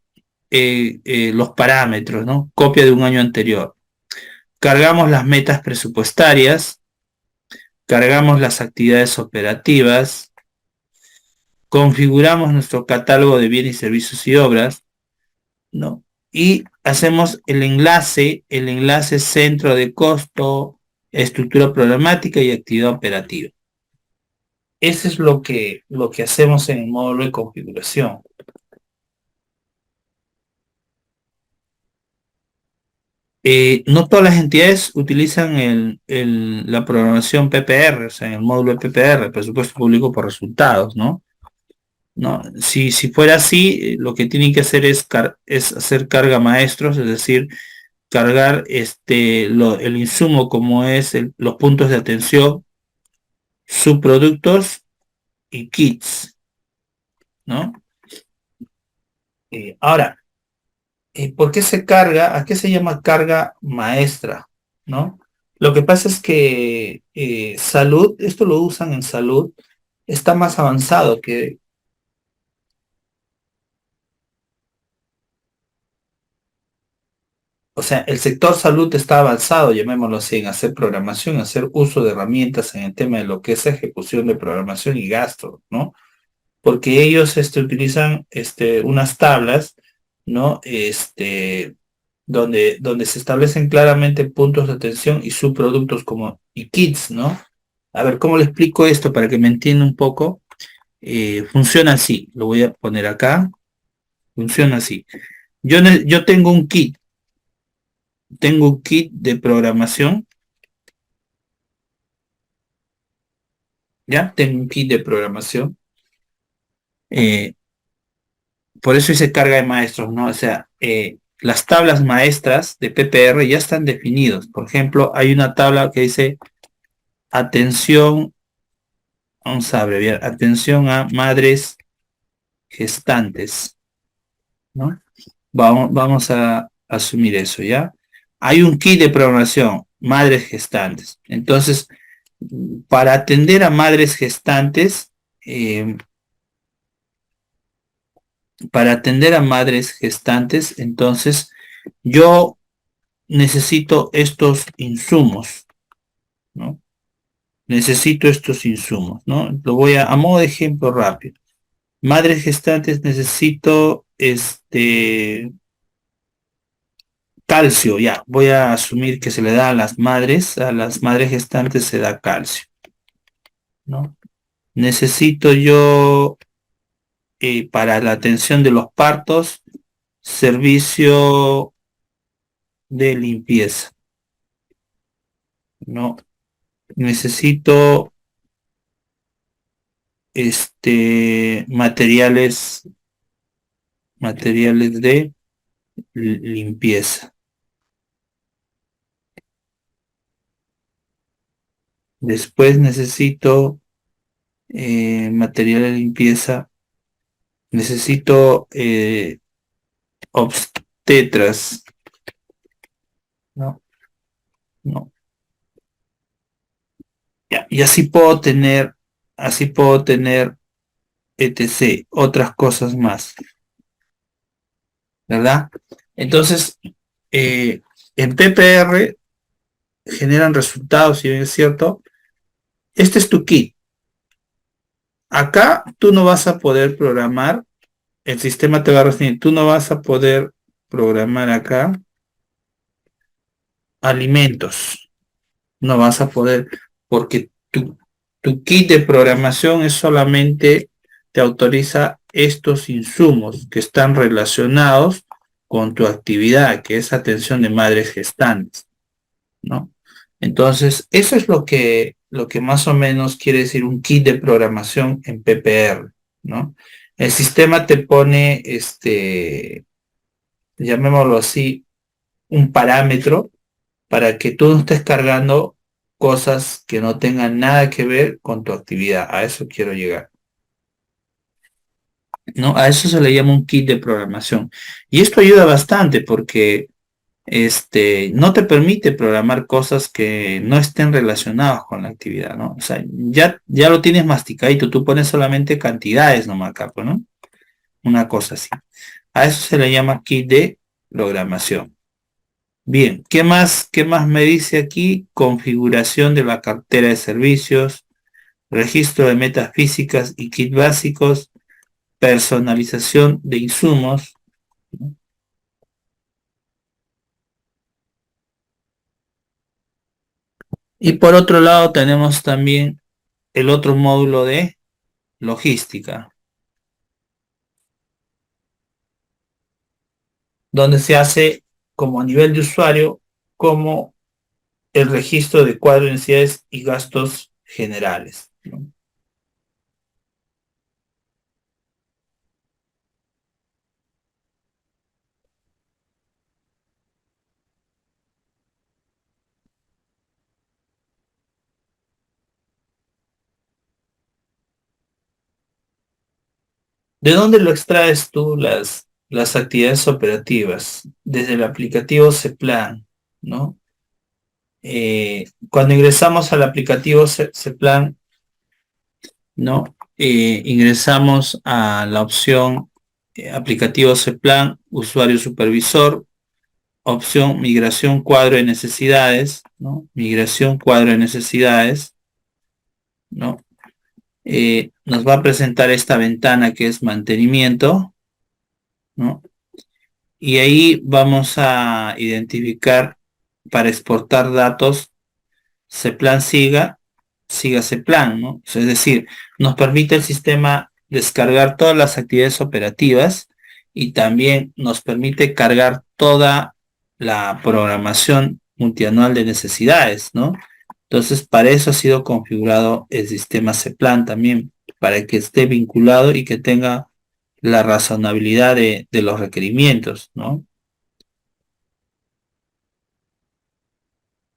los parámetros, ¿no? Copia de un año anterior. Cargamos las metas presupuestarias, cargamos las actividades operativas, configuramos nuestro catálogo de bienes y servicios y obras, ¿no? Y hacemos el enlace centro de costo, estructura programática y actividad operativa. Eso es lo que hacemos en el módulo de configuración. No todas las entidades utilizan la programación PPR, o sea, en el módulo de PPR, presupuesto público por resultados, ¿no? No, si fuera así, lo que tienen que hacer es hacer carga maestros, es decir, cargar el insumo como es los puntos de atención, subproductos y kits, ¿no? Ahora, ¿por qué se carga? ¿A qué se llama carga maestra? ¿No? Lo que pasa es que salud, esto lo usan en salud, está más avanzado que, o sea, el sector salud está avanzado, llamémoslo así, en hacer programación, hacer uso de herramientas en el tema de lo que es ejecución de programación y gasto, ¿no? Porque ellos utilizan unas tablas, ¿no? Donde se establecen claramente puntos de atención y subproductos como y kits, ¿no? A ver, ¿cómo le explico esto para que me entienda un poco? Funciona así, lo voy a poner acá, funciona así. Yo tengo un kit de programación, ¿ya? Tengo un kit de programación. eh, por eso hice carga de maestros, ¿no? O sea, las tablas maestras de PPR ya están definidos. Por ejemplo, hay una tabla que dice atención, vamos a abreviar, atención a madres gestantes, ¿no? Vamos a asumir eso, ¿ya? Hay un kit de programación, madres gestantes. Entonces, para atender a madres gestantes, eh, entonces, yo necesito estos insumos, ¿no? Necesito estos insumos, ¿no? Lo voy a modo de ejemplo rápido. Madres gestantes necesito calcio, ya. Voy a asumir que se le da a las madres gestantes se da calcio, ¿no? Necesito yo para la atención de los partos, servicio de limpieza, ¿no? Necesito materiales de limpieza. Después necesito material de limpieza. Necesito obstetras, ¿no? ¿no? Ya, y así puedo tener, etc., otras cosas más, ¿verdad? Entonces, eh, en PPR generan resultados, si bien es cierto. Este es tu kit. Acá tú no vas a poder programar, el sistema te va a restringir, tú no vas a poder programar acá alimentos, no vas a poder, porque tu kit de programación es solamente, te autoriza estos insumos que están relacionados con tu actividad, que es atención de madres gestantes, ¿no? Entonces, eso es lo que más o menos quiere decir un kit de programación en PPR, ¿no? El sistema te pone, llamémoslo así, un parámetro para que tú no estés cargando cosas que no tengan nada que ver con tu actividad. A eso quiero llegar, ¿no? A eso se le llama un kit de programación. Y esto ayuda bastante porque no te permite programar cosas que no estén relacionadas con la actividad, ¿no? O sea, ya lo tienes masticadito, tú pones solamente cantidades nomás acá, pues, ¿no? Una cosa así. A eso se le llama kit de programación. Bien, ¿qué más me dice aquí? Configuración de la cartera de servicios, registro de metas físicas y kit básicos, personalización de insumos, ¿no? Y por otro lado tenemos también el otro módulo de logística, donde se hace como a nivel de usuario, como el registro de cuadro de necesidades y gastos generales, ¿no? ¿De dónde lo extraes tú las actividades operativas? Desde el aplicativo CPLAN, ¿no? Cuando ingresamos al aplicativo CPLAN, ¿no? Ingresamos a la opción aplicativo CPLAN, usuario supervisor, opción migración cuadro de necesidades, ¿no? Migración cuadro de necesidades, ¿no? Nos va a presentar esta ventana que es mantenimiento, ¿no? Y ahí vamos a identificar para exportar datos CPLAN siga CPLAN, ¿no? O sea, es decir, nos permite el sistema descargar todas las actividades operativas y también nos permite cargar toda la programación multianual de necesidades, ¿no? Entonces, para eso ha sido configurado el sistema CPLAN también, para que esté vinculado y que tenga la razonabilidad de los requerimientos, ¿no?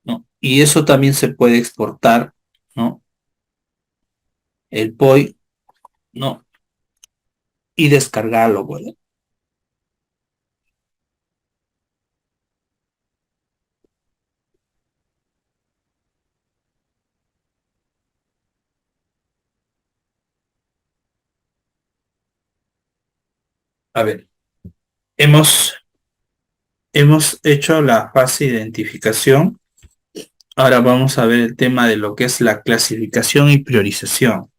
¿No? Y eso también se puede exportar, ¿no? El POI, ¿no? Y descargarlo, bueno. A ver, hemos, hemos hecho la fase de identificación. Ahora vamos a ver el tema de lo que es la clasificación y priorización.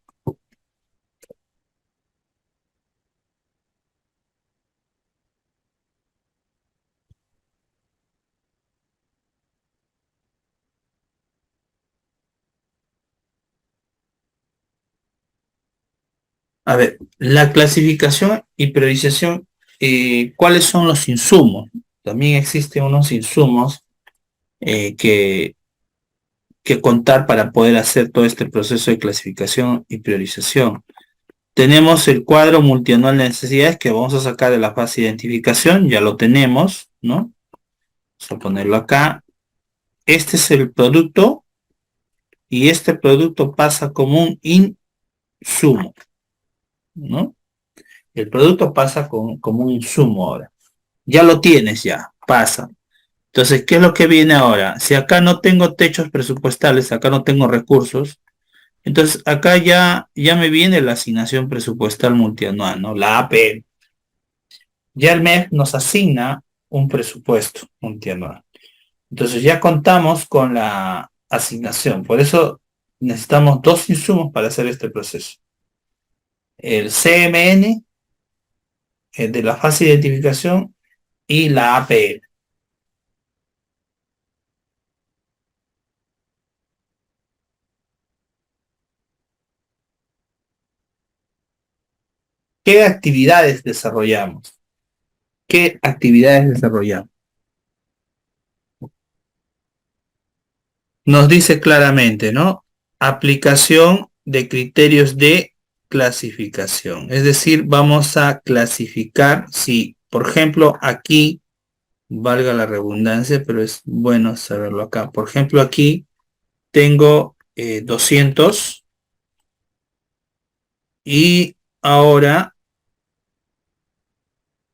A ver, la clasificación y priorización, ¿cuáles son los insumos? También existen unos insumos que contar para poder hacer todo este proceso de clasificación y priorización. Tenemos el cuadro multianual de necesidades que vamos a sacar de la fase de identificación, ya lo tenemos, ¿no? Vamos a ponerlo acá. Este es el producto y este producto pasa como un insumo, ¿no? El producto pasa como un insumo ahora. Ya lo tienes ya, pasa. Entonces, ¿qué es lo que viene ahora? Si acá no tengo techos presupuestales, acá no tengo recursos, entonces acá ya me viene la asignación presupuestal multianual, ¿no? La AP. Ya el MEF nos asigna un presupuesto multianual. Entonces ya contamos con la asignación. Por eso necesitamos dos insumos para hacer este proceso. El CMN, de la fase de identificación, y la APL. ¿Qué actividades desarrollamos? ¿Qué actividades desarrollamos? Nos dice claramente, ¿no? Aplicación de criterios de clasificación. Es decir, vamos a clasificar si, por ejemplo, aquí, valga la redundancia, pero es bueno saberlo acá. Por ejemplo, aquí tengo 200 y ahora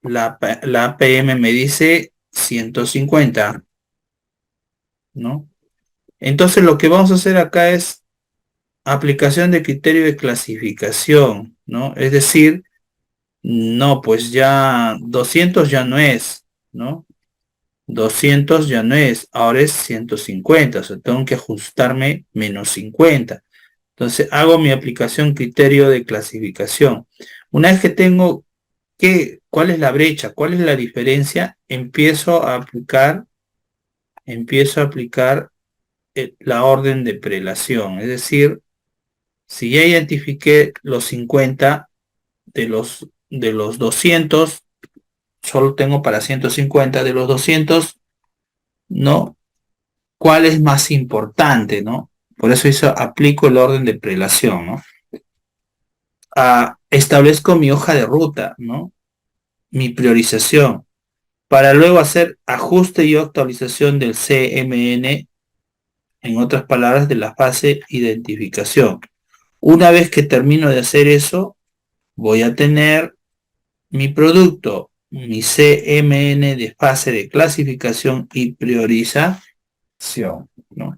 la APM me dice 150, ¿no? Entonces lo que vamos a hacer acá es aplicación de criterio de clasificación, ¿no? Es decir, no, pues ya 200 ya no es, ¿no? 200 ya no es, ahora es 150, o sea, tengo que ajustarme -50. Entonces hago mi aplicación criterio de clasificación. Una vez que tengo cuál es la brecha, cuál es la diferencia, empiezo a aplicar la orden de prelación. Es decir, si ya identifiqué los 50 de los 200, solo tengo para 150 de los 200, ¿no? ¿Cuál es más importante, no? Por eso aplico el orden de prelación, ¿no? Establezco mi hoja de ruta, ¿no? Mi priorización, para luego hacer ajuste y actualización del CMN, en otras palabras, de la fase identificación. Una vez que termino de hacer eso, voy a tener mi producto, mi CMN de fase de clasificación y priorización, ¿no?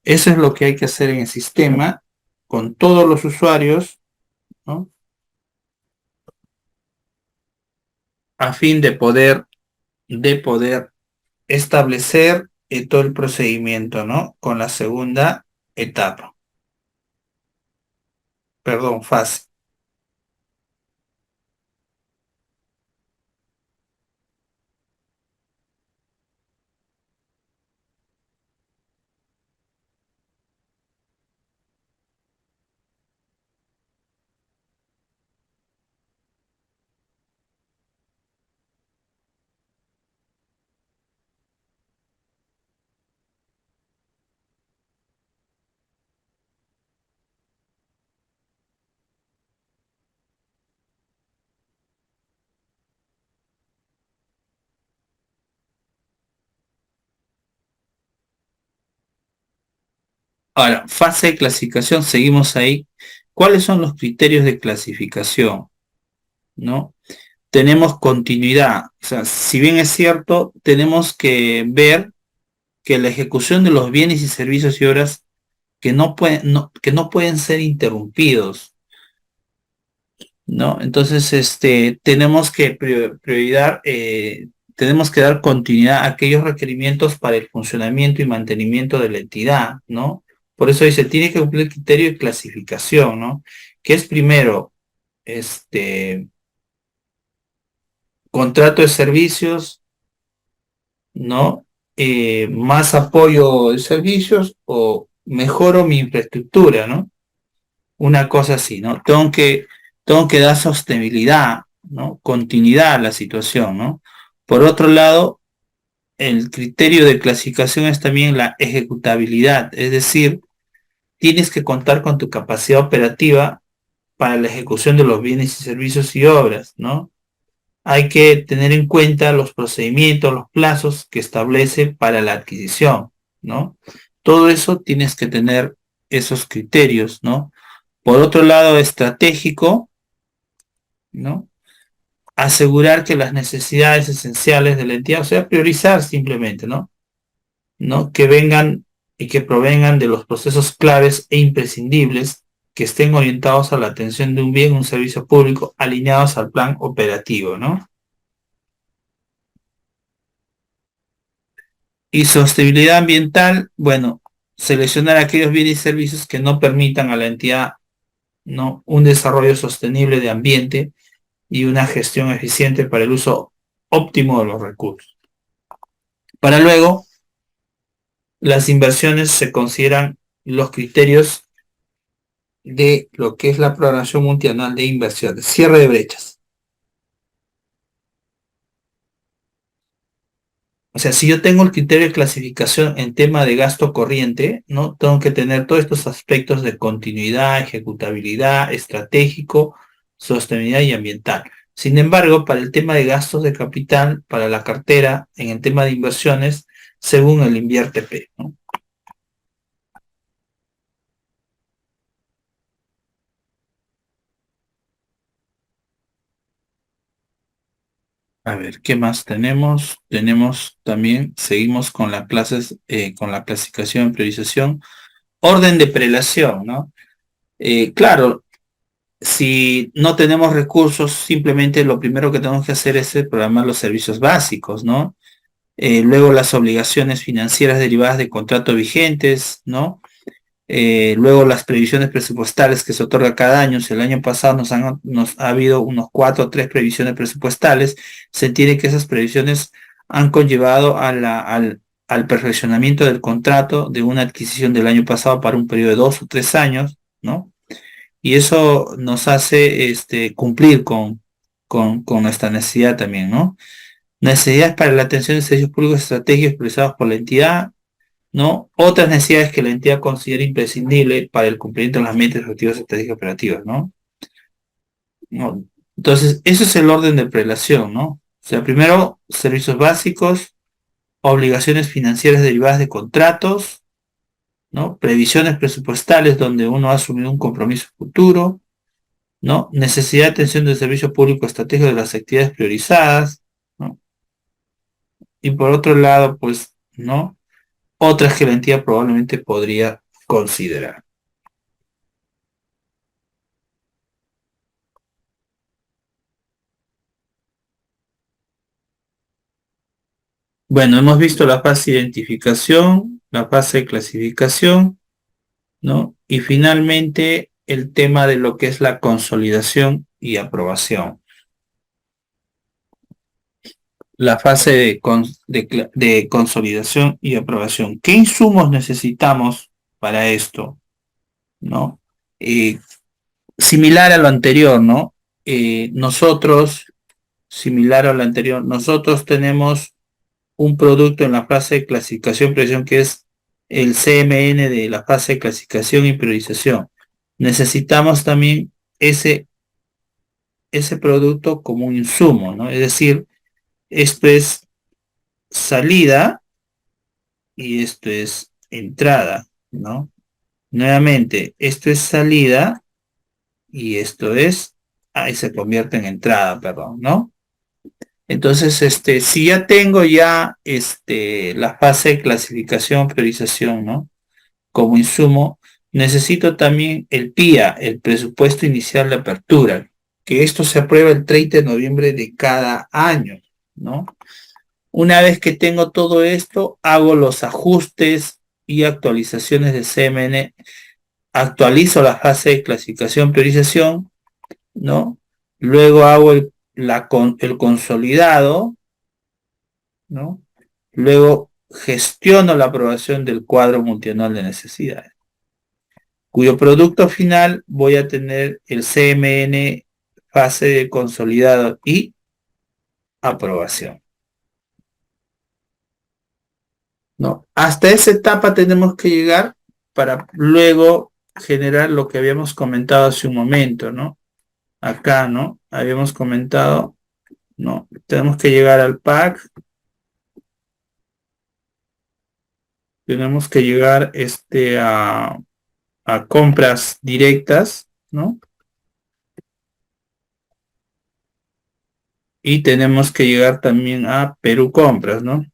Eso es lo que hay que hacer en el sistema con todos los usuarios, ¿no? A fin de poder establecer todo el procedimiento, ¿no? Con la segunda etapa, perdón, fase. Ahora, fase de clasificación, seguimos ahí. ¿Cuáles son los criterios de clasificación? ¿No? Tenemos continuidad. O sea, si bien es cierto, tenemos que ver que la ejecución de los bienes y servicios y obras que no pueden ser interrumpidos, ¿no? Entonces, tenemos que tenemos que dar continuidad a aquellos requerimientos para el funcionamiento y mantenimiento de la entidad, ¿no? Por eso dice, tiene que cumplir el criterio de clasificación, ¿no? Que es primero, este, contrato de servicios, ¿no? Más apoyo de servicios o mejoro mi infraestructura, ¿no? Una cosa así, ¿no? Tengo que dar sostenibilidad, ¿no? Continuidad a la situación, ¿no? Por otro lado, el criterio de clasificación es también la ejecutabilidad, es decir, tienes que contar con tu capacidad operativa para la ejecución de los bienes y servicios y obras, ¿no? Hay que tener en cuenta los procedimientos, los plazos que establece para la adquisición, ¿no? Todo eso tienes que tener esos criterios, ¿no? Por otro lado, estratégico, ¿no? Asegurar que las necesidades esenciales de la entidad, o sea, priorizar simplemente, ¿no? ¿no? Que vengan y que provengan de los procesos claves e imprescindibles que estén orientados a la atención de un bien, un servicio público, alineados al plan operativo, ¿no? Y sostenibilidad ambiental, bueno, seleccionar aquellos bienes y servicios que no permitan a la entidad, ¿no? Un desarrollo sostenible de ambiente y una gestión eficiente para el uso óptimo de los recursos. Para luego, las inversiones se consideran los criterios de lo que es la programación multianual de inversiones, cierre de brechas. O sea, si yo tengo el criterio de clasificación en tema de gasto corriente, ¿no? Tengo que tener todos estos aspectos de continuidad, ejecutabilidad, estratégico, sostenibilidad y ambiental. Sin embargo, para el tema de gastos de capital, para la cartera, en el tema de inversiones, según el invierte P, ¿no? A ver, ¿qué más tenemos? Tenemos también, seguimos con las clases, con la clasificación, priorización, orden de prelación, ¿no? Claro, si no tenemos recursos, simplemente lo primero que tenemos que hacer es programar los servicios básicos, ¿no? Luego las obligaciones financieras derivadas de contratos vigentes, ¿no? Luego las previsiones presupuestales que se otorga cada año. Si el año pasado nos ha habido unos 4 o 3 previsiones presupuestales, se entiende que esas previsiones han conllevado al perfeccionamiento del contrato de una adquisición del año pasado para un periodo de 2 o 3 años, ¿no? Y eso nos hace cumplir con nuestra necesidad también, ¿no? Necesidades para la atención de servicios públicos estratégicos priorizados por la entidad, ¿no? Otras necesidades que la entidad considera imprescindible para el cumplimiento de las metas, objetivos, estrategias operativas, ¿no? ¿No? Entonces, eso es el orden de prelación, ¿no? O sea, primero, servicios básicos, obligaciones financieras derivadas de contratos, ¿no? Previsiones presupuestales donde uno ha asumido un compromiso futuro, ¿no? Necesidad de atención del servicio público estratégico de las actividades priorizadas, ¿no? Y por otro lado, pues, ¿no? Otras que la entidad probablemente podría considerar. Bueno, hemos visto la fase de identificación, la fase de clasificación, ¿no? Y finalmente el tema de lo que es la consolidación y aprobación. La fase de consolidación y aprobación. ¿Qué insumos necesitamos para esto? ¿No? Eh, Similar a lo anterior, ¿no? Nosotros, similar a lo anterior, nosotros tenemos un producto en la fase de clasificación y priorización que es el CMN de la fase de clasificación y priorización. Necesitamos también ese producto como un insumo, ¿no? Es decir, esto es salida y esto es entrada, ¿no? Nuevamente, esto es salida y esto es, ahí se convierte en entrada, perdón, ¿no? Entonces, si ya tengo ya la fase de clasificación, priorización, ¿no? Como insumo, necesito también el PIA, el presupuesto inicial de apertura, que esto se aprueba el 30 de noviembre de cada año, ¿no? Una vez que tengo todo esto, hago los ajustes y actualizaciones de CMN, actualizo la fase de clasificación, priorización, ¿no? Luego hago el consolidado, ¿no? Luego gestiono la aprobación del cuadro multianual de necesidades, cuyo producto final voy a tener el CMN, fase de consolidado y aprobación, ¿no? Hasta esa etapa tenemos que llegar para luego generar lo que habíamos comentado hace un momento, ¿no? Acá, ¿no? Habíamos comentado, ¿no? Tenemos que llegar al PAC, tenemos que llegar a compras directas, ¿no? Y tenemos que llegar también a Perú Compras, ¿no?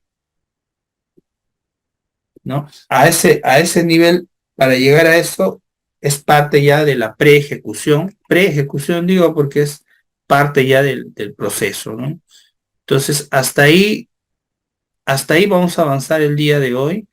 ¿no? A ese nivel, para llegar a eso, es parte ya de la preejecución digo porque es parte ya del proceso, ¿no? Entonces, hasta ahí vamos a avanzar el día de hoy.